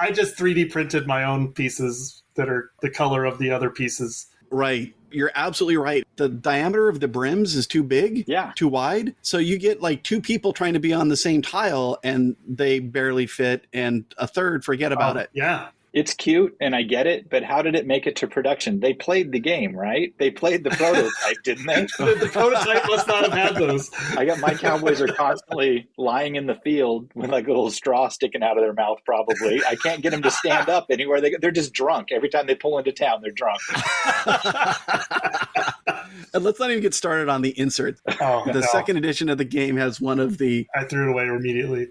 [SPEAKER 2] I just 3D printed my own pieces that are the color of the other pieces.
[SPEAKER 1] Right. You're absolutely right. The diameter of the brims is too big, too wide. So you get like two people trying to be on the same tile and they barely fit, and a third forget about it.
[SPEAKER 2] Yeah.
[SPEAKER 3] It's cute and I get it, but how did it make it to production? They played the game, right? They played the prototype, didn't they?
[SPEAKER 2] The prototype must not have had those.
[SPEAKER 3] I got my Cowboys are constantly lying in the field with like a little straw sticking out of their mouth, probably. I can't get them to stand up anywhere. They're just drunk. Every time they pull into town, they're drunk.
[SPEAKER 1] And let's not even get started on the insert. Second edition of the game has one of the...
[SPEAKER 2] I threw it away immediately.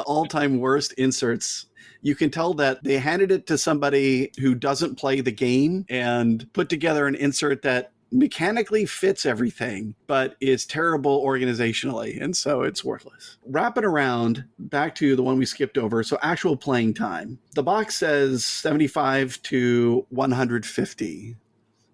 [SPEAKER 1] all-time worst inserts. You can tell that they handed it to somebody who doesn't play the game and put together an insert that mechanically fits everything, but is terrible organizationally, and so it's worthless. Wrapping around, back to the one we skipped over, so actual playing time. The box says 75 to 150,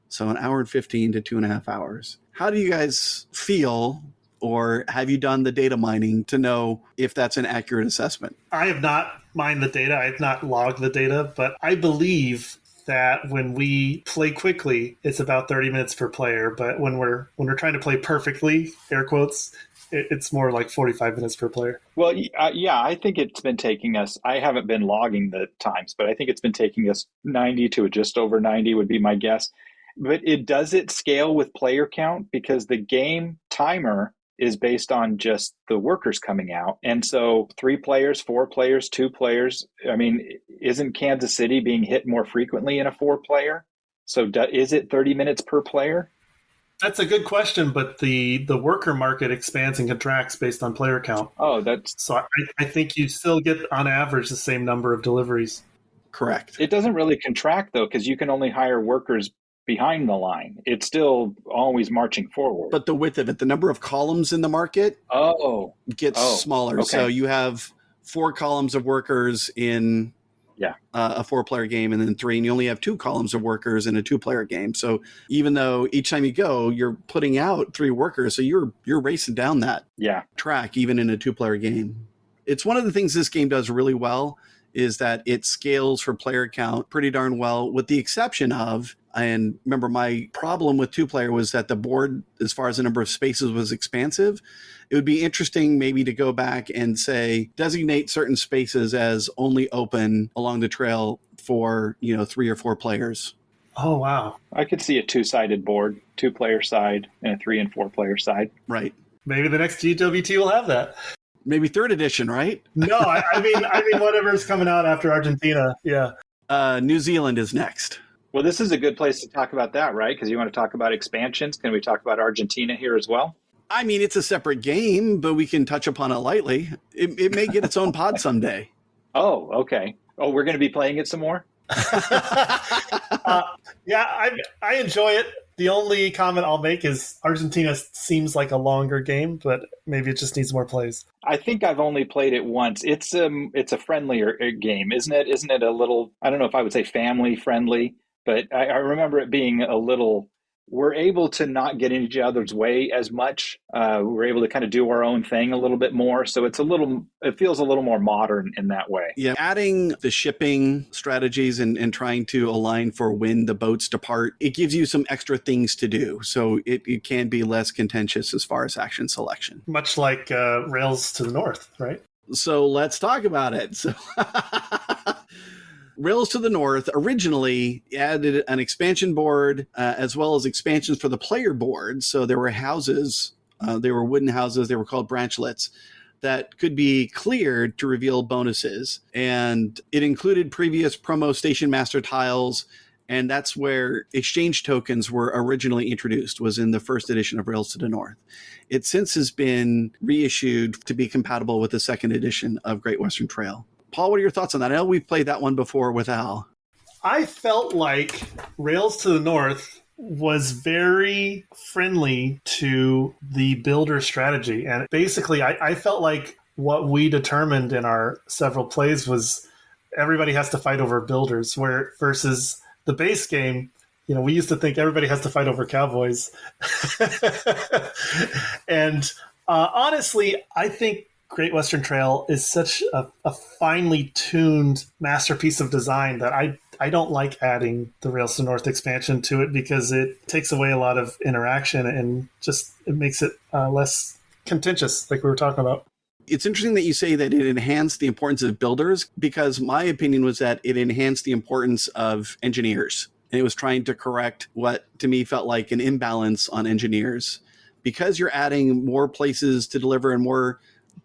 [SPEAKER 1] so an hour and 15 to 2.5 hours. How do you guys feel, or have you done the data mining to know if that's an accurate assessment?
[SPEAKER 2] I have not mined the data. I have not logged the data, but I believe that when we play quickly, it's about 30 minutes per player. But when we're trying to play perfectly, air quotes, it's more like 45 minutes per player.
[SPEAKER 3] Well, yeah, I think it's been taking us, I haven't been logging the times, but I think it's been taking us 90 to just over 90 would be my guess. But does it scale with player count? Because the game timer is based on just the workers coming out. And so 3 players, 4 players, 2 players. I mean, isn't Kansas City being hit more frequently in a 4-player? So is it 30 minutes per player?
[SPEAKER 2] That's a good question, but the worker market expands and contracts based on player count. So I think you still get, on average, the same number of deliveries.
[SPEAKER 1] Correct.
[SPEAKER 3] It doesn't really contract, though, because you can only hire workers behind the line. It's still always marching forward.
[SPEAKER 1] But the width of it, the number of columns in the market gets smaller.
[SPEAKER 3] Okay.
[SPEAKER 1] So you have 4 columns of workers in a 4-player game, and then 3, and you only have 2 columns of workers in a 2-player game. So even though each time you go, you're putting out 3 workers, so you're racing down that track, even in a 2-player game. It's one of the things this game does really well, is that it scales for player count pretty darn well, with the exception of, and remember, my problem with 2-player was that the board, as far as the number of spaces, was expansive. It would be interesting maybe to go back and say, designate certain spaces as only open along the trail for, 3 or 4 players.
[SPEAKER 2] Oh, wow.
[SPEAKER 3] I could see a 2-sided board, 2-player side and a 3 and 4-player side.
[SPEAKER 1] Right.
[SPEAKER 2] Maybe the next GWT will have that.
[SPEAKER 1] Maybe 3rd edition, right?
[SPEAKER 2] No, I mean whatever's coming out after Argentina. Yeah.
[SPEAKER 1] New Zealand is next.
[SPEAKER 3] Well, this is a good place to talk about that, right? Because you want to talk about expansions. Can we talk about Argentina here as well?
[SPEAKER 1] I mean, it's a separate game, but we can touch upon it lightly. It may get its own pod someday.
[SPEAKER 3] Oh, okay. Oh, we're going to be playing it some more?
[SPEAKER 2] Yeah, I enjoy it. The only comment I'll make is Argentina seems like a longer game, but maybe it just needs more plays.
[SPEAKER 3] I think I've only played it once. It's a friendlier game, isn't it? Isn't it a little, I don't know if I would say family friendly, but I remember it being a little, we're able to not get in each other's way as much. We're able to kind of do our own thing a little bit more. So it feels a little more modern in that way.
[SPEAKER 1] Yeah, adding the shipping strategies and trying to align for when the boats depart, it gives you some extra things to do. So it can be less contentious as far as action selection.
[SPEAKER 2] Much like Rails to the North, right?
[SPEAKER 1] So let's talk about it. So Rails to the North originally added an expansion board as well as expansions for the player board. So there were houses, they were wooden houses, they were called branchlets, that could be cleared to reveal bonuses. And it included previous promo station master tiles, and that's where exchange tokens were originally introduced, was in the 1st edition of Rails to the North. It since has been reissued to be compatible with the 2nd edition of Great Western Trail. Paul, what are your thoughts on that? I know we've played that one before with Al.
[SPEAKER 2] I felt like Rails to the North was very friendly to the builder strategy. And basically, I felt like what we determined in our several plays was everybody has to fight over builders, where versus the base game, we used to think everybody has to fight over cowboys. And honestly, I think Great Western Trail is such a finely tuned masterpiece of design that I don't like adding the Rails to North expansion to it because it takes away a lot of interaction and just it makes it less contentious, like we were talking about.
[SPEAKER 1] It's interesting that you say that it enhanced the importance of builders, because my opinion was that it enhanced the importance of engineers. And it was trying to correct what to me felt like an imbalance on engineers. Because you're adding more places to deliver and more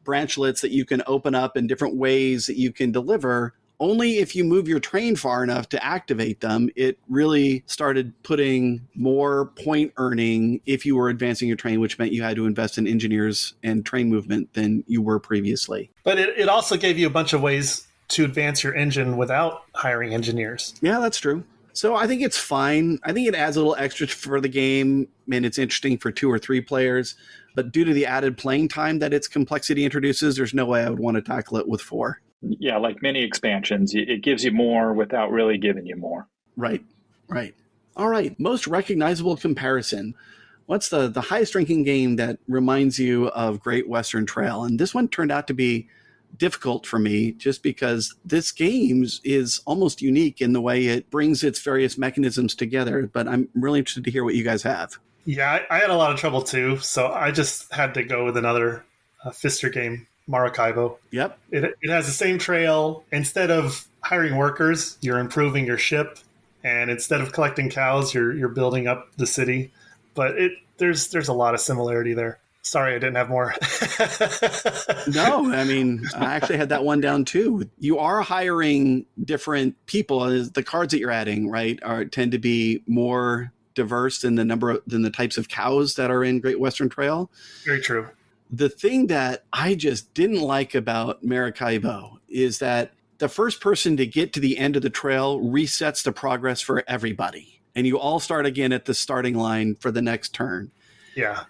[SPEAKER 1] branchlets that you can open up in different ways that you can deliver, only if you move your train far enough to activate them, it really started putting more point earning if you were advancing your train, which meant you had to invest in engineers and train movement than you were previously.
[SPEAKER 2] But it also gave you a bunch of ways to advance your engine without hiring engineers.
[SPEAKER 1] Yeah, that's true. So I think it's fine. I think it adds a little extra for the game, and it's interesting for 2 or 3 players. But due to the added playing time that its complexity introduces, there's no way I would want to tackle it with 4.
[SPEAKER 3] Yeah, like many expansions, it gives you more without really giving you more.
[SPEAKER 1] Right. All right, most recognizable comparison. What's the highest ranking game that reminds you of Great Western Trail? And this one turned out to be difficult for me just because this game is almost unique in the way it brings its various mechanisms together. But I'm really interested to hear what you guys have.
[SPEAKER 2] Yeah, I had a lot of trouble too, so I just had to go with another Pfister game, Maracaibo.
[SPEAKER 1] Yep.
[SPEAKER 2] It has the same trail. Instead of hiring workers, you're improving your ship, and instead of collecting cows, you're building up the city. But there's a lot of similarity there. Sorry, I didn't have more.
[SPEAKER 1] No, I mean, I actually had that one down too. You are hiring different people. The cards that you're adding, right, tend to be more diverse than the types of cows that are in Great Western Trail.
[SPEAKER 2] Very true.
[SPEAKER 1] The thing that I just didn't like about Maracaibo is that the first person to get to the end of the trail resets the progress for everybody. And you all start again at the starting line for the next turn.
[SPEAKER 2] Yeah.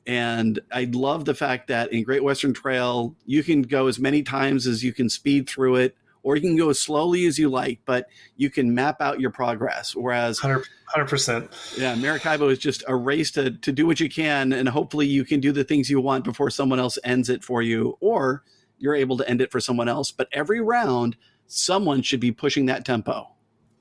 [SPEAKER 1] And I love the fact that in Great Western Trail, you can go as many times as you can speed through it, or you can go as slowly as you like, but you can map out your progress. Whereas
[SPEAKER 2] 100%.
[SPEAKER 1] Yeah, Maracaibo is just a race to do what you can, and hopefully you can do the things you want before someone else ends it for you, or you're able to end it for someone else. But every round, someone should be pushing that tempo.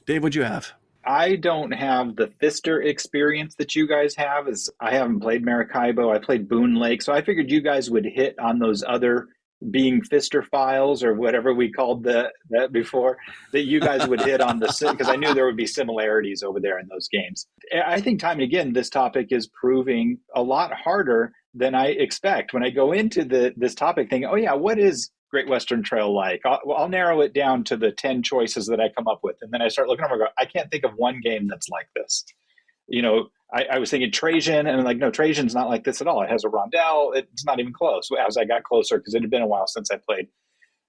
[SPEAKER 1] Dave, what'd you have?
[SPEAKER 3] I don't have the Pfister experience that you guys have. As I haven't played Maracaibo. I played Boone Lake. So I figured you guys would hit on those other being Pfister files or whatever we called that before, that you guys would hit on because I knew there would be similarities over there in those games. I think time and again, this topic is proving a lot harder than I expect. When I go into this topic thinking, oh yeah, what is Great Western Trail like? I'll narrow it down to the 10 choices that I come up with. And then I start looking over and go, I can't think of one game that's like this. You know, I was thinking Trajan, and I'm like, no, Trajan's not like this at all. It has a rondelle. It's not even close as I got closer because it had been a while since I played.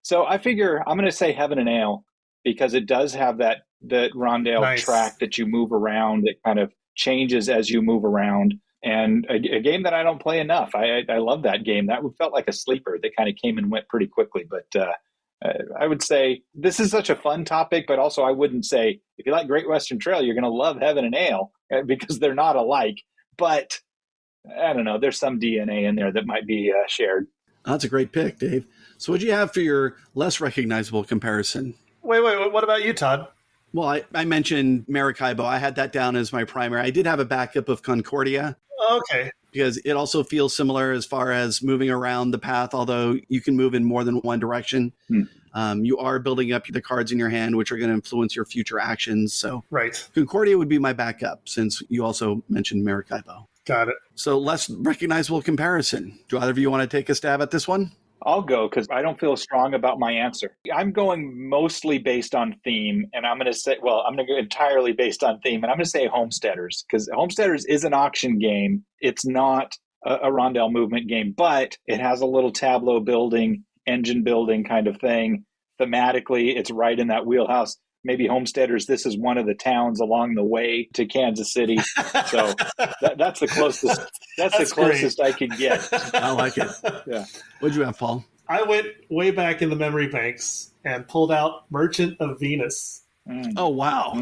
[SPEAKER 3] So I figure I'm going to say Heaven and Ale because it does have that rondelle track that you move around. It kind of changes as you move around. And a game that I don't play enough. I love that game. That felt like a sleeper that kind of came and went pretty quickly. But I would say this is such a fun topic, but also I wouldn't say if you like Great Western Trail, you're going to love Heaven and Ale because they're not alike. But I don't know. There's some DNA in there that might be shared.
[SPEAKER 1] That's a great pick, Dave. So what do you have for your less recognizable comparison?
[SPEAKER 2] Wait. What about you, Todd?
[SPEAKER 1] Well, I mentioned Maracaibo. I had that down as my primary. I did have a backup of Concordia.
[SPEAKER 2] Okay.
[SPEAKER 1] Because it also feels similar as far as moving around the path, although you can move in more than one direction. You are building up the cards in your hand, which are going to influence your future actions. So
[SPEAKER 2] right.
[SPEAKER 1] Concordia would be my backup, since you also mentioned Maracaibo.
[SPEAKER 2] Got it.
[SPEAKER 1] So less recognizable comparison. Do either of you want to take a stab at this one?
[SPEAKER 3] I'll go because I don't feel strong about my answer. I'm going mostly based on theme, and I'm going to go entirely based on theme, and I'm going to say Homesteaders, because Homesteaders is an auction game. It's not a rondelle movement game, but it has a little tableau building, engine building kind of thing. Thematically, it's right in that wheelhouse. Maybe Homesteaders, this is one of the towns along the way to Kansas City. So that's the closest. That's the closest I could get.
[SPEAKER 1] I like it.
[SPEAKER 3] Yeah.
[SPEAKER 1] What'd you have, Paul?
[SPEAKER 2] I went way back in the memory banks and pulled out Merchant of Venus.
[SPEAKER 1] Oh, wow.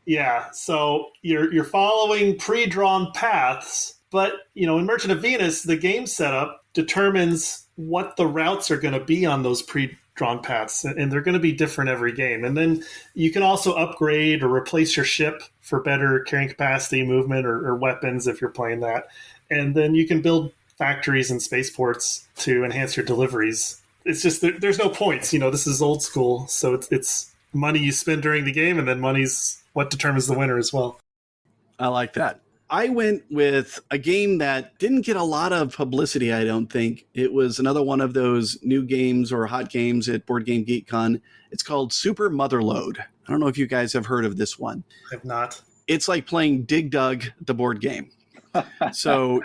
[SPEAKER 2] Yeah, so you're following pre-drawn paths, But, in Merchant of Venus, the game setup determines what the routes are going to be on those pre-drawn paths, and they're going to be different every game. And then you can also upgrade or replace your ship for better carrying capacity, movement, or weapons if you're playing that. And then you can build factories and spaceports to enhance your deliveries. It's just there's no points. This is old school, so it's money you spend during the game, and then money's what determines the winner as well.
[SPEAKER 1] I like that. I went with a game that didn't get a lot of publicity, I don't think. It was another one of those new games or hot games at Board Game Geek Con. It's called Super Motherload. I don't know if you guys have heard of this one.
[SPEAKER 2] I have not.
[SPEAKER 1] It's like playing Dig Dug, the board game. So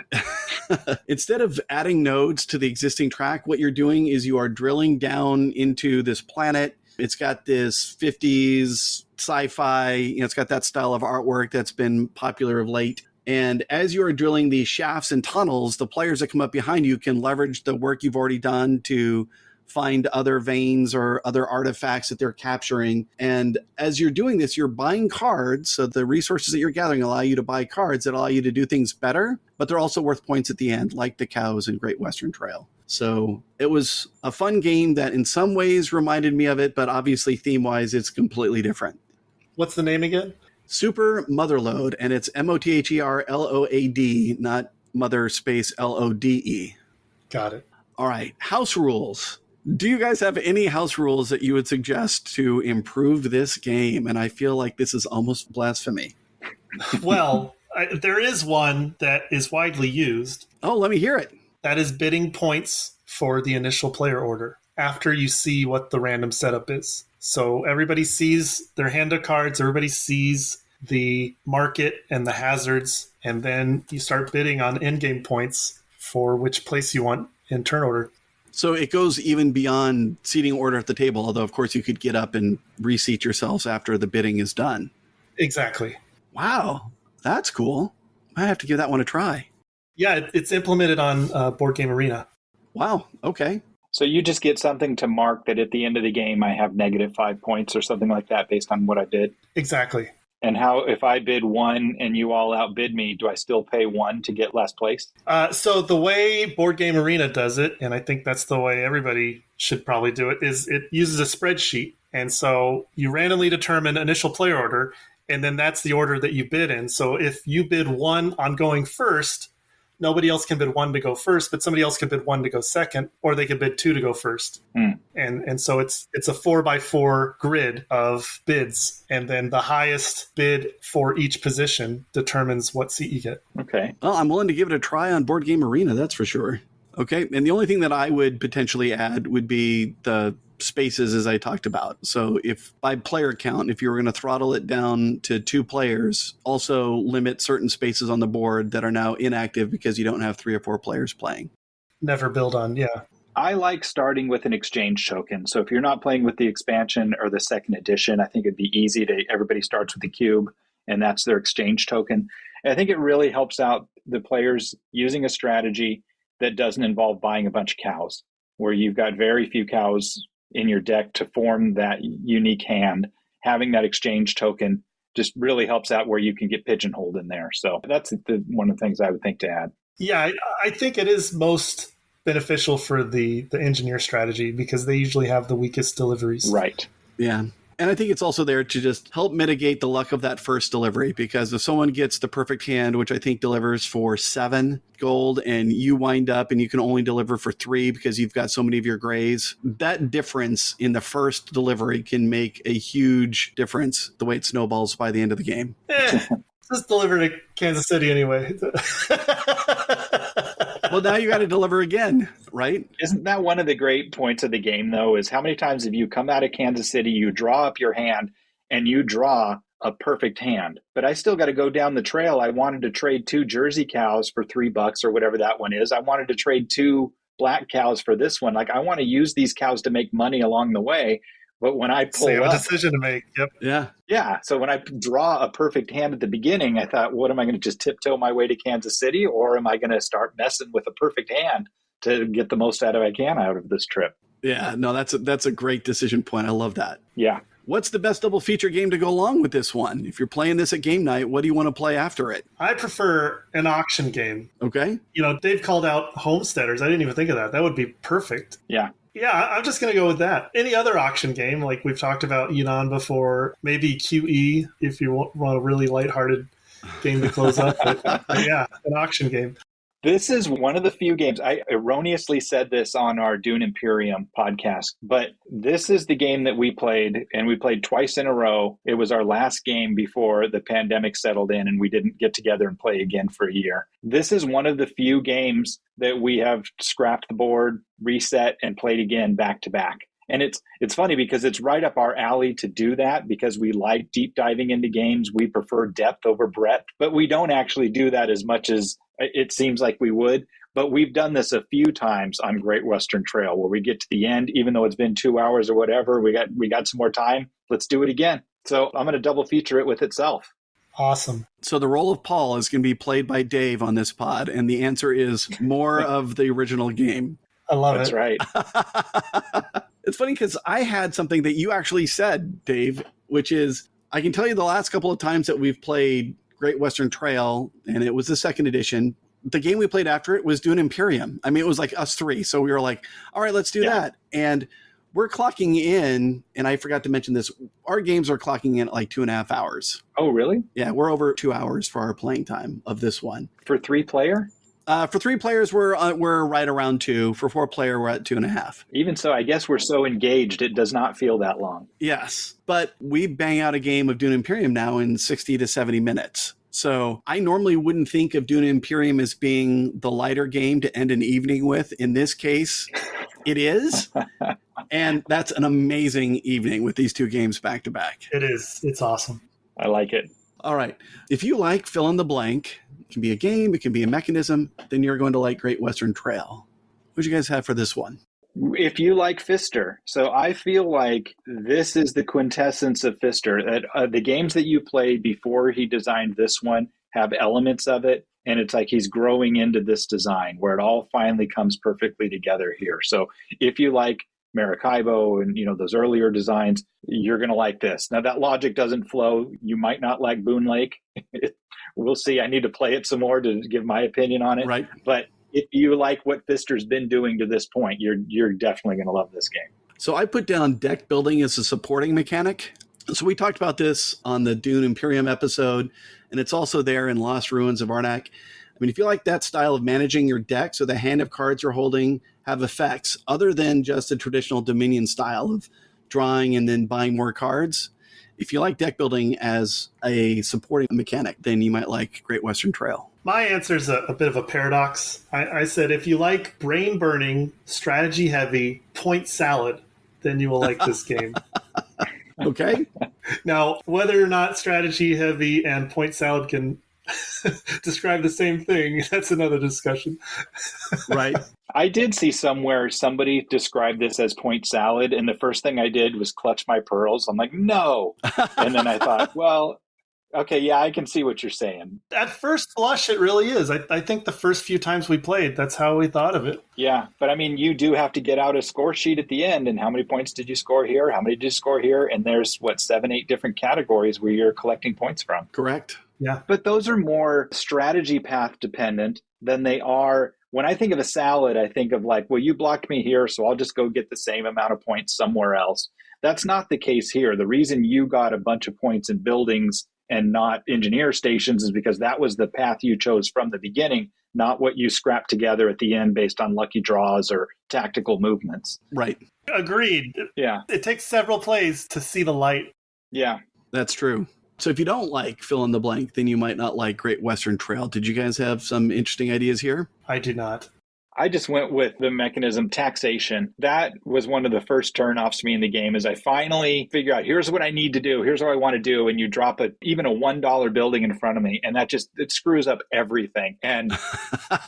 [SPEAKER 1] instead of adding nodes to the existing track, what you're doing is you are drilling down into this planet. It's got this 50s sci-fi, it's got that style of artwork that's been popular of late. And as you are drilling these shafts and tunnels, the players that come up behind you can leverage the work you've already done to find other veins or other artifacts that they're capturing. And as you're doing this, you're buying cards. So the resources that you're gathering allow you to buy cards that allow you to do things better, but they're also worth points at the end, like the cows in Great Western Trail. So it was a fun game that in some ways reminded me of it, but obviously theme-wise, it's completely different.
[SPEAKER 2] What's the name again?
[SPEAKER 1] Super Motherload, and it's MOTHERLOAD, not mother space LODE.
[SPEAKER 2] Got it.
[SPEAKER 1] All right, house rules. Do you guys have any house rules that you would suggest to improve this game? And I feel like this is almost blasphemy.
[SPEAKER 2] Well, there is one that is widely used.
[SPEAKER 1] Oh, let me hear it.
[SPEAKER 2] That is bidding points for the initial player order after you see what the random setup is. So everybody sees their hand of cards, everybody sees the market and the hazards, and then you start bidding on in-game points for which place you want in turn order.
[SPEAKER 1] So it goes even beyond seating order at the table, although, of course, you could get up and reseat yourselves after the bidding is done.
[SPEAKER 2] Exactly.
[SPEAKER 1] Wow, that's cool. I have to give that one a try.
[SPEAKER 2] Yeah, it's implemented on Board Game Arena.
[SPEAKER 1] Wow, okay.
[SPEAKER 3] So you just get something to mark that at the end of the game I have -5 points or something like that based on what I bid?
[SPEAKER 2] Exactly.
[SPEAKER 3] And how, if I bid 1 and you all outbid me, do I still pay 1 to get last place?
[SPEAKER 2] So the way Board Game Arena does it, and I think that's the way everybody should probably do it, is it uses a spreadsheet. And so you randomly determine initial player order, and then that's the order that you bid in. So if you bid 1 on going first, nobody else can bid 1 to go first, but somebody else can bid 1 to go second, or they can bid 2 to go first. And so it's a 4x4 grid of bids, and then the highest bid for each position determines what seat you get.
[SPEAKER 3] Okay.
[SPEAKER 1] Well, I'm willing to give it a try on Board Game Arena, that's for sure. Okay, and the only thing that I would potentially add would be the spaces, as I talked about. So if by player count, if you were going to throttle it down to 2 players, also limit certain spaces on the board that are now inactive because you don't have 3 or 4 players playing.
[SPEAKER 2] Never build on, yeah.
[SPEAKER 3] I like starting with an exchange token. So if you're not playing with the expansion or the second edition, I think it'd be easy to, everybody starts with a cube and that's their exchange token. And I think it really helps out the players using a strategy that doesn't involve buying a bunch of cows, where you've got very few cows in your deck to form that unique hand. Having that exchange token just really helps out where you can get pigeonholed in there. So that's one of the things I would think to add.
[SPEAKER 2] Yeah, I think it is most beneficial for the engineer strategy because they usually have the weakest deliveries.
[SPEAKER 3] Right.
[SPEAKER 1] Yeah. And I think it's also there to just help mitigate the luck of that first delivery, because if someone gets the perfect hand, which I think delivers for 7 gold, and you wind up and you can only deliver for 3 because you've got so many of your grays, that difference in the first delivery can make a huge difference the way it snowballs by the end of the game.
[SPEAKER 2] Just deliver to Kansas City anyway.
[SPEAKER 1] Well, now you got to deliver again, right?
[SPEAKER 3] Isn't that one of the great points of the game, though, is how many times have you come out of Kansas City, you draw up your hand, and you draw a perfect hand. But I still got to go down the trail. I wanted to trade 2 Jersey cows for $3 or whatever that one is. I wanted to trade 2 black cows for this one. Like, I want to use these cows to make money along the way. But when I pull
[SPEAKER 2] a
[SPEAKER 3] up,
[SPEAKER 2] decision to make. Yep.
[SPEAKER 1] Yeah.
[SPEAKER 3] Yeah. So when I draw a perfect hand at the beginning, I thought, what am I going to just tiptoe my way to Kansas City? Or am I going to start messing with a perfect hand to get the most I can out of this trip?
[SPEAKER 1] Yeah. No, that's a great decision point. I love that.
[SPEAKER 3] Yeah.
[SPEAKER 1] What's the best double feature game to go along with this one? If you're playing this at game night, what do you want to play after it?
[SPEAKER 2] I prefer an auction game.
[SPEAKER 1] Okay.
[SPEAKER 2] Dave called out Homesteaders. I didn't even think of that. That would be perfect.
[SPEAKER 3] Yeah.
[SPEAKER 2] Yeah, I'm just going to go with that. Any other auction game, like we've talked about Yunnan before, maybe QE if you want a really lighthearted game to close up. But yeah, an auction game.
[SPEAKER 3] This is one of the few games, I erroneously said this on our Dune Imperium podcast, but this is the game that we played, and we played twice in a row. It was our last game before the pandemic settled in and we didn't get together and play again for a year. This is one of the few games that we have scrapped the board, reset, and played again back to back. And it's funny because it's right up our alley to do that because we like deep diving into games. We prefer depth over breadth, but we don't actually do that as much as it seems like we would. But we've done this a few times on Great Western Trail where we get to the end, even though it's been 2 hours or whatever, we got some more time. Let's do it again. So I'm going to double feature it with itself.
[SPEAKER 2] Awesome.
[SPEAKER 1] So the role of Paul is going to be played by Dave on this pod. And the answer is more of the original game.
[SPEAKER 2] I love
[SPEAKER 3] That's
[SPEAKER 2] it.
[SPEAKER 3] right.
[SPEAKER 1] It's funny because I had something that you actually said, Dave, which is I can tell you the last couple of times that we've played Great Western Trail, and it was the second edition. The game we played after it was Dune Imperium. I mean, it was like us three. So we were like, all right, let's do that. And we're clocking in, and I forgot to mention this, our games are clocking in at like 2.5 hours.
[SPEAKER 3] Oh, really?
[SPEAKER 1] Yeah, we're over 2 hours for our playing time of this one.
[SPEAKER 3] For 3-player?
[SPEAKER 1] For 3 players, we're right around 2. For 4 player, we're at 2.5.
[SPEAKER 3] Even so, I guess we're so engaged, it does not feel that long.
[SPEAKER 1] Yes, but we bang out a game of Dune Imperium now in 60 to 70 minutes. So I normally wouldn't think of Dune Imperium as being the lighter game to end an evening with. In this case, it is. And that's an amazing evening with these 2 games back to back.
[SPEAKER 2] It is. It's awesome.
[SPEAKER 3] I like it.
[SPEAKER 1] All right. If you like fill in the blank, it can be a game, it can be a mechanism, then you're going to like Great Western Trail. What do you guys have for this one?
[SPEAKER 3] If you like Pfister, so I feel like this is the quintessence of Pfister. The games that you played before he designed this one have elements of it, and it's like he's growing into this design where it all finally comes perfectly together here. So if you like Maracaibo and those earlier designs, you're going to like this. Now that logic doesn't flow. You might not like Boone Lake. We'll see. I need to play it some more to give my opinion on it.
[SPEAKER 1] Right.
[SPEAKER 3] But if you like what Pfister's been doing to this point, you're definitely going to love this game.
[SPEAKER 1] So I put down deck building as a supporting mechanic. So we talked about this on the Dune Imperium episode, and it's also there in Lost Ruins of Arnak. I mean, if you like that style of managing your deck, so the hand of cards you're holding have effects other than just a traditional Dominion style of drawing and then buying more cards. If you like deck building as a supporting mechanic, then you might like Great Western Trail.
[SPEAKER 2] My answer is a bit of a paradox. I said if you like brain burning, strategy heavy, point salad, then you will like this game.
[SPEAKER 1] Okay.
[SPEAKER 2] Now, whether or not strategy heavy and point salad can describe the same thing, that's another discussion.
[SPEAKER 1] Right.
[SPEAKER 3] I did see somewhere somebody described this as point salad, and the first thing I did was clutch my pearls. I'm like, no. And then I thought, well, okay, yeah, I can see what you're saying.
[SPEAKER 2] At first blush, it really is. I think the first few times we played, that's how we thought of it.
[SPEAKER 3] Yeah, but I mean, you do have to get out a score sheet at the end, and how many points did you score here? How many did you score here? And there's, 7, 8 different categories where you're collecting points from.
[SPEAKER 1] Correct.
[SPEAKER 2] Yeah.
[SPEAKER 3] But those are more strategy path dependent than they are. When I think of a salad, I think of like, well, you blocked me here, so I'll just go get the same amount of points somewhere else. That's not the case here. The reason you got a bunch of points in buildings and not engineer stations is because that was the path you chose from the beginning, not what you scrapped together at the end based on lucky draws or tactical movements.
[SPEAKER 1] Right.
[SPEAKER 2] Agreed.
[SPEAKER 3] Yeah.
[SPEAKER 2] It takes several plays to see the light.
[SPEAKER 3] Yeah.
[SPEAKER 1] That's true. So if you don't like fill in the blank, then you might not like Great Western Trail. Did you guys have some interesting ideas here?
[SPEAKER 2] I do not.
[SPEAKER 3] I just went with the mechanism taxation. That was one of the first turnoffs to me in the game is I finally figure out, here's what I need to do. Here's what I want to do. And you drop even a $1 building in front of me. And it screws up everything. And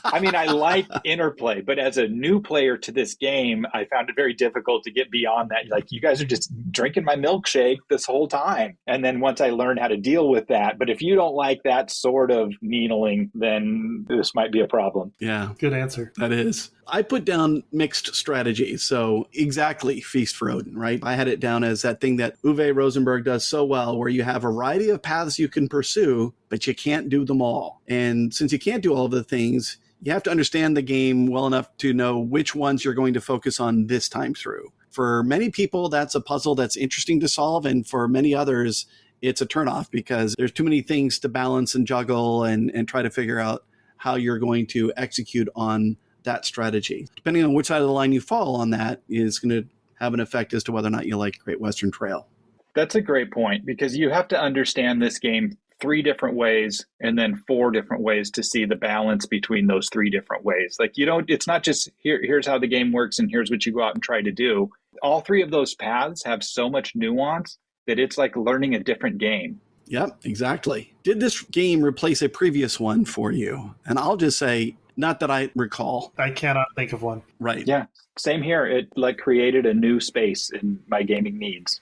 [SPEAKER 3] I mean, I like interplay, but as a new player to this game, I found it very difficult to get beyond that. Like, you guys are just drinking my milkshake this whole time. And then once I learned how to deal with that, but if you don't like that sort of needling, then this might be a problem.
[SPEAKER 1] Yeah.
[SPEAKER 2] Good answer.
[SPEAKER 1] That is. I put down mixed strategy. So exactly Feast for Odin, right? I had it down as that thing that Uwe Rosenberg does so well, where you have a variety of paths you can pursue, but you can't do them all. And since you can't do all of the things, you have to understand the game well enough to know which ones you're going to focus on this time through. For many people, that's a puzzle that's interesting to solve. And for many others, it's a turnoff because there's too many things to balance and juggle and try to figure out how you're going to execute on that strategy. Depending on which side of the line you fall on, that is going to have an effect as to whether or not you like Great Western Trail.
[SPEAKER 3] That's a great point, because you have to understand this game 3 different ways and then 4 different ways to see the balance between those 3 different ways. Like, it's not just here's how the game works and here's what you go out and try to do. All 3 of those paths have so much nuance that it's like learning a different game.
[SPEAKER 1] Yep, exactly. Did this game replace a previous one for you? And I'll just say, not that I recall.
[SPEAKER 2] I cannot think of one.
[SPEAKER 1] Right.
[SPEAKER 3] Yeah, same here. It like created a new space in my gaming needs.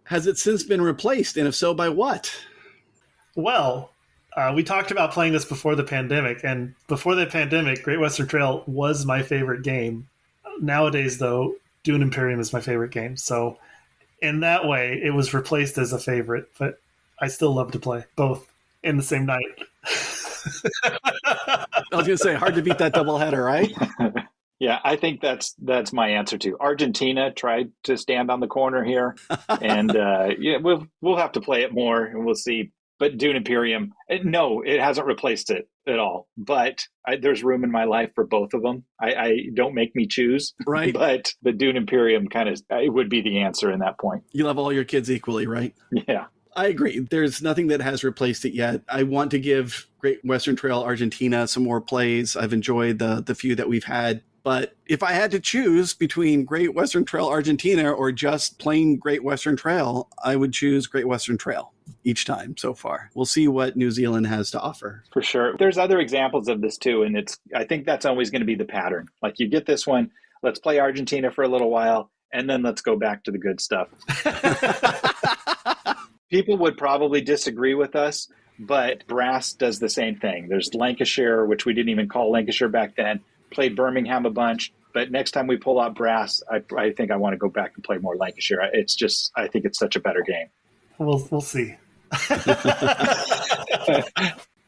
[SPEAKER 1] Has it since been replaced? And if so, by what?
[SPEAKER 2] Well, we talked about playing this before the pandemic. And before the pandemic, Great Western Trail was my favorite game. Nowadays, though, Dune Imperium is my favorite game. So in that way, it was replaced as a favorite. But I still love to play both in the same night.
[SPEAKER 1] I was going to say, hard to beat that doubleheader, right?
[SPEAKER 3] Yeah, I think that's my answer too. Argentina tried to stand on the corner here, and yeah, we'll have to play it more, and we'll see. But Dune Imperium, no, it hasn't replaced it at all. But there's room in my life for both of them. I don't make me choose,
[SPEAKER 1] right?
[SPEAKER 3] But the Dune Imperium it would be the answer in that point.
[SPEAKER 1] You love all your kids equally, right?
[SPEAKER 3] Yeah.
[SPEAKER 1] I agree. There's nothing that has replaced it yet. I want to give Great Western Trail Argentina some more plays. I've enjoyed the few that we've had. But if I had to choose between Great Western Trail Argentina or just plain Great Western Trail, I would choose Great Western Trail each time so far. We'll see what New Zealand has to offer.
[SPEAKER 3] For sure. There's other examples of this too. And I think that's always going to be the pattern. Like, you get this one, let's play Argentina for a little while, and then let's go back to the good stuff. People would probably disagree with us, but Brass does the same thing. There's Lancashire, which we didn't even call Lancashire back then. Played Birmingham a bunch, but next time we pull out Brass, I think I want to go back and play more Lancashire. I think it's such a better game.
[SPEAKER 2] We'll see.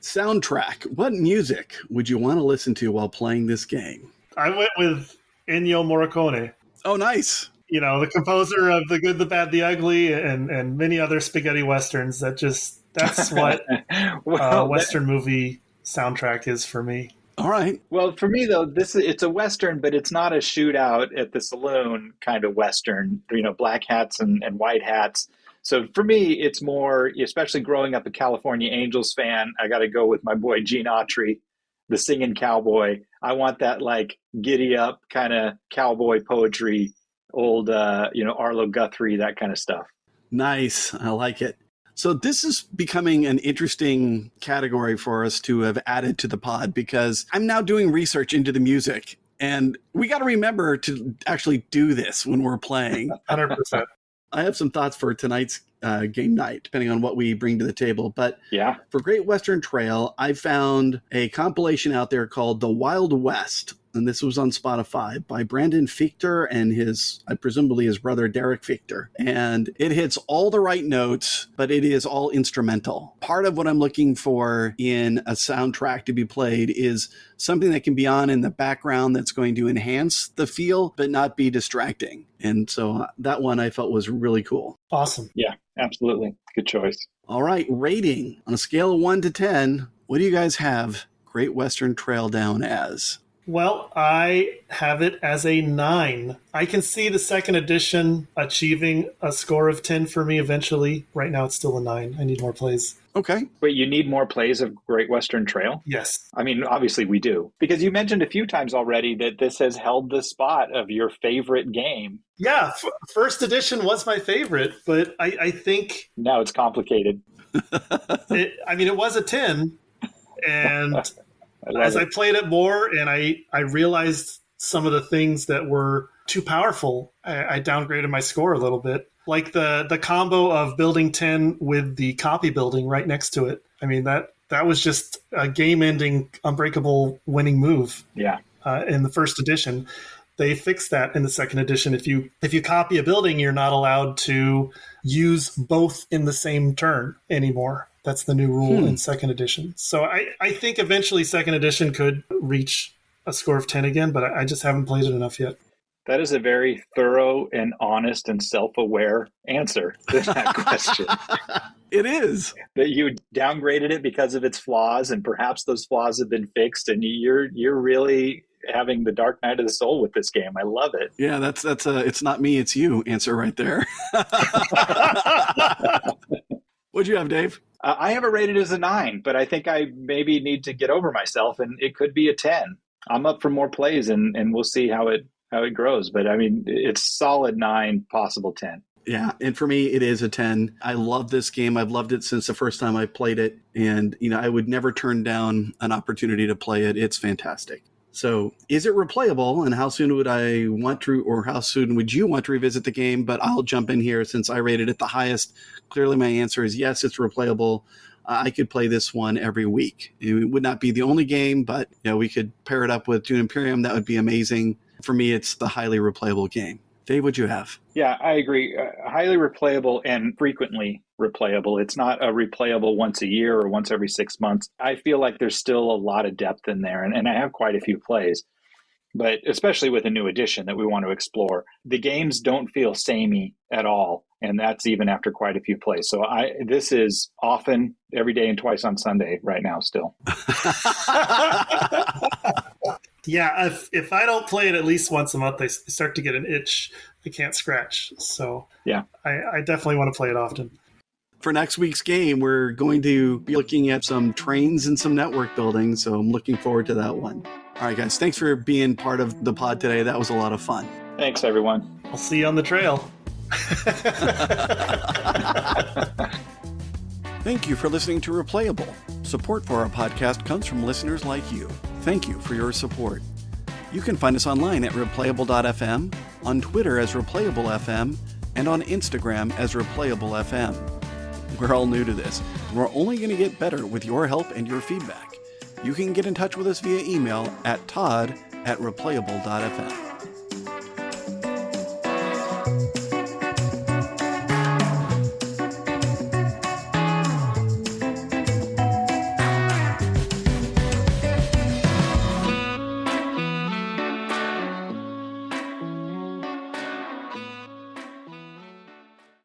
[SPEAKER 1] Soundtrack. What music would you want to listen to while playing this game? I
[SPEAKER 2] went with Ennio Morricone.
[SPEAKER 1] Oh, nice.
[SPEAKER 2] You know, the composer of The Good, the Bad, the Ugly, and many other spaghetti westerns. That's what Western movie soundtrack is for me.
[SPEAKER 1] All right.
[SPEAKER 3] Well, for me, though, it's a Western, but it's not a shootout at the saloon kind of Western, black hats and white hats. So for me, it's more, especially growing up a California Angels fan, I got to go with my boy Gene Autry, the singing cowboy. I want that like giddy up kind of cowboy poetry, old, Arlo Guthrie, that kind of stuff.
[SPEAKER 1] Nice. I like it. So this is becoming an interesting category for us to have added to the pod, because I'm now doing research into the music, and we got to remember to actually do this when we're playing.
[SPEAKER 2] 100%.
[SPEAKER 1] I have some thoughts for tonight's game night, depending on what we bring to the table. But
[SPEAKER 3] yeah,
[SPEAKER 1] for Great Western Trail, I found a compilation out there called The Wild West. And this was on Spotify by Brandon Fichter and presumably his brother, Derek Fichter. And it hits all the right notes, but it is all instrumental. Part of what I'm looking for in a soundtrack to be played is something that can be on in the background that's going to enhance the feel, but not be distracting. And so that one I felt was really cool.
[SPEAKER 2] Awesome.
[SPEAKER 3] Yeah, absolutely. Good choice.
[SPEAKER 1] All right. Rating on a scale of 1 to 10, what do you guys have Great Western Trail down as?
[SPEAKER 2] Well, I have it as a 9. I can see the second edition achieving a score of 10 for me eventually. Right now, it's still a 9. I need more plays.
[SPEAKER 1] Okay.
[SPEAKER 3] Wait, you need more plays of Great Western Trail?
[SPEAKER 2] Yes.
[SPEAKER 3] I mean, obviously we do. Because you mentioned a few times already that this has held the spot of your favorite game.
[SPEAKER 2] Yeah, first edition was my favorite, but I think...
[SPEAKER 3] Now it's complicated.
[SPEAKER 2] It was a 10, and... As I played it more and I realized some of the things that were too powerful, I downgraded my score a little bit. Like the combo of building 10 with the copy building right next to it. I mean, that that was just a game-ending, unbreakable winning move.
[SPEAKER 3] Yeah.
[SPEAKER 2] In the first edition. They fixed that in the second edition. If you copy a building, you're not allowed to use both in the same turn anymore. That's the new rule in second edition. So I think eventually second edition could reach a score of 10 again, but I just haven't played it enough yet.
[SPEAKER 3] That is a very thorough and honest and self-aware answer to that question.
[SPEAKER 1] It is.
[SPEAKER 3] That you downgraded it because of its flaws, and perhaps those flaws have been fixed, and you're really having the dark night of the soul with this game. I love it.
[SPEAKER 1] Yeah, that's a it's not me, it's you answer right there. What'd you have, Dave?
[SPEAKER 3] I have it rated as a 9, but I think I maybe need to get over myself, and it could be a 10. I'm up for more plays, and we'll see how it grows. But I mean, it's solid 9, possible 10.
[SPEAKER 1] Yeah, and for me, it is a 10. I love this game. I've loved it since the first time I played it, and I would never turn down an opportunity to play it. It's fantastic. So is it replayable, and how soon would I want to, or how soon would you want to revisit the game? But I'll jump in here since I rated it the highest. Clearly, my answer is yes, it's replayable. I could play this one every week. It would not be the only game, but we could pair it up with Dune Imperium. That would be amazing. For me, it's the highly replayable game. Dave, what'd you have?
[SPEAKER 3] Yeah, I agree. Highly replayable and frequently replayable. It's not a replayable once a year or once every 6 months. I feel like there's still a lot of depth in there, and I have quite a few plays, but especially with a new edition that we want to explore. The games don't feel samey at all, and that's even after quite a few plays. So this is often, every day and twice on Sunday right now still.
[SPEAKER 2] Yeah, if I don't play it at least once a month, I start to get an itch I can't scratch. So yeah, I definitely want to play it often.
[SPEAKER 1] For next week's game, we're going to be looking at some trains and some network building, so I'm looking forward to that one. All right, guys, thanks for being part of the pod today. That was a lot of fun.
[SPEAKER 3] Thanks, everyone.
[SPEAKER 2] I'll see you on the trail.
[SPEAKER 1] Thank you for listening to Replayable. Support for our podcast comes from listeners like you. Thank you for your support. You can find us online at replayable.fm, on Twitter as replayable.fm, and on Instagram as replayable.fm. We're all new to this. We're only going to get better with your help and your feedback. You can get in touch with us via email at todd@replayable.fm.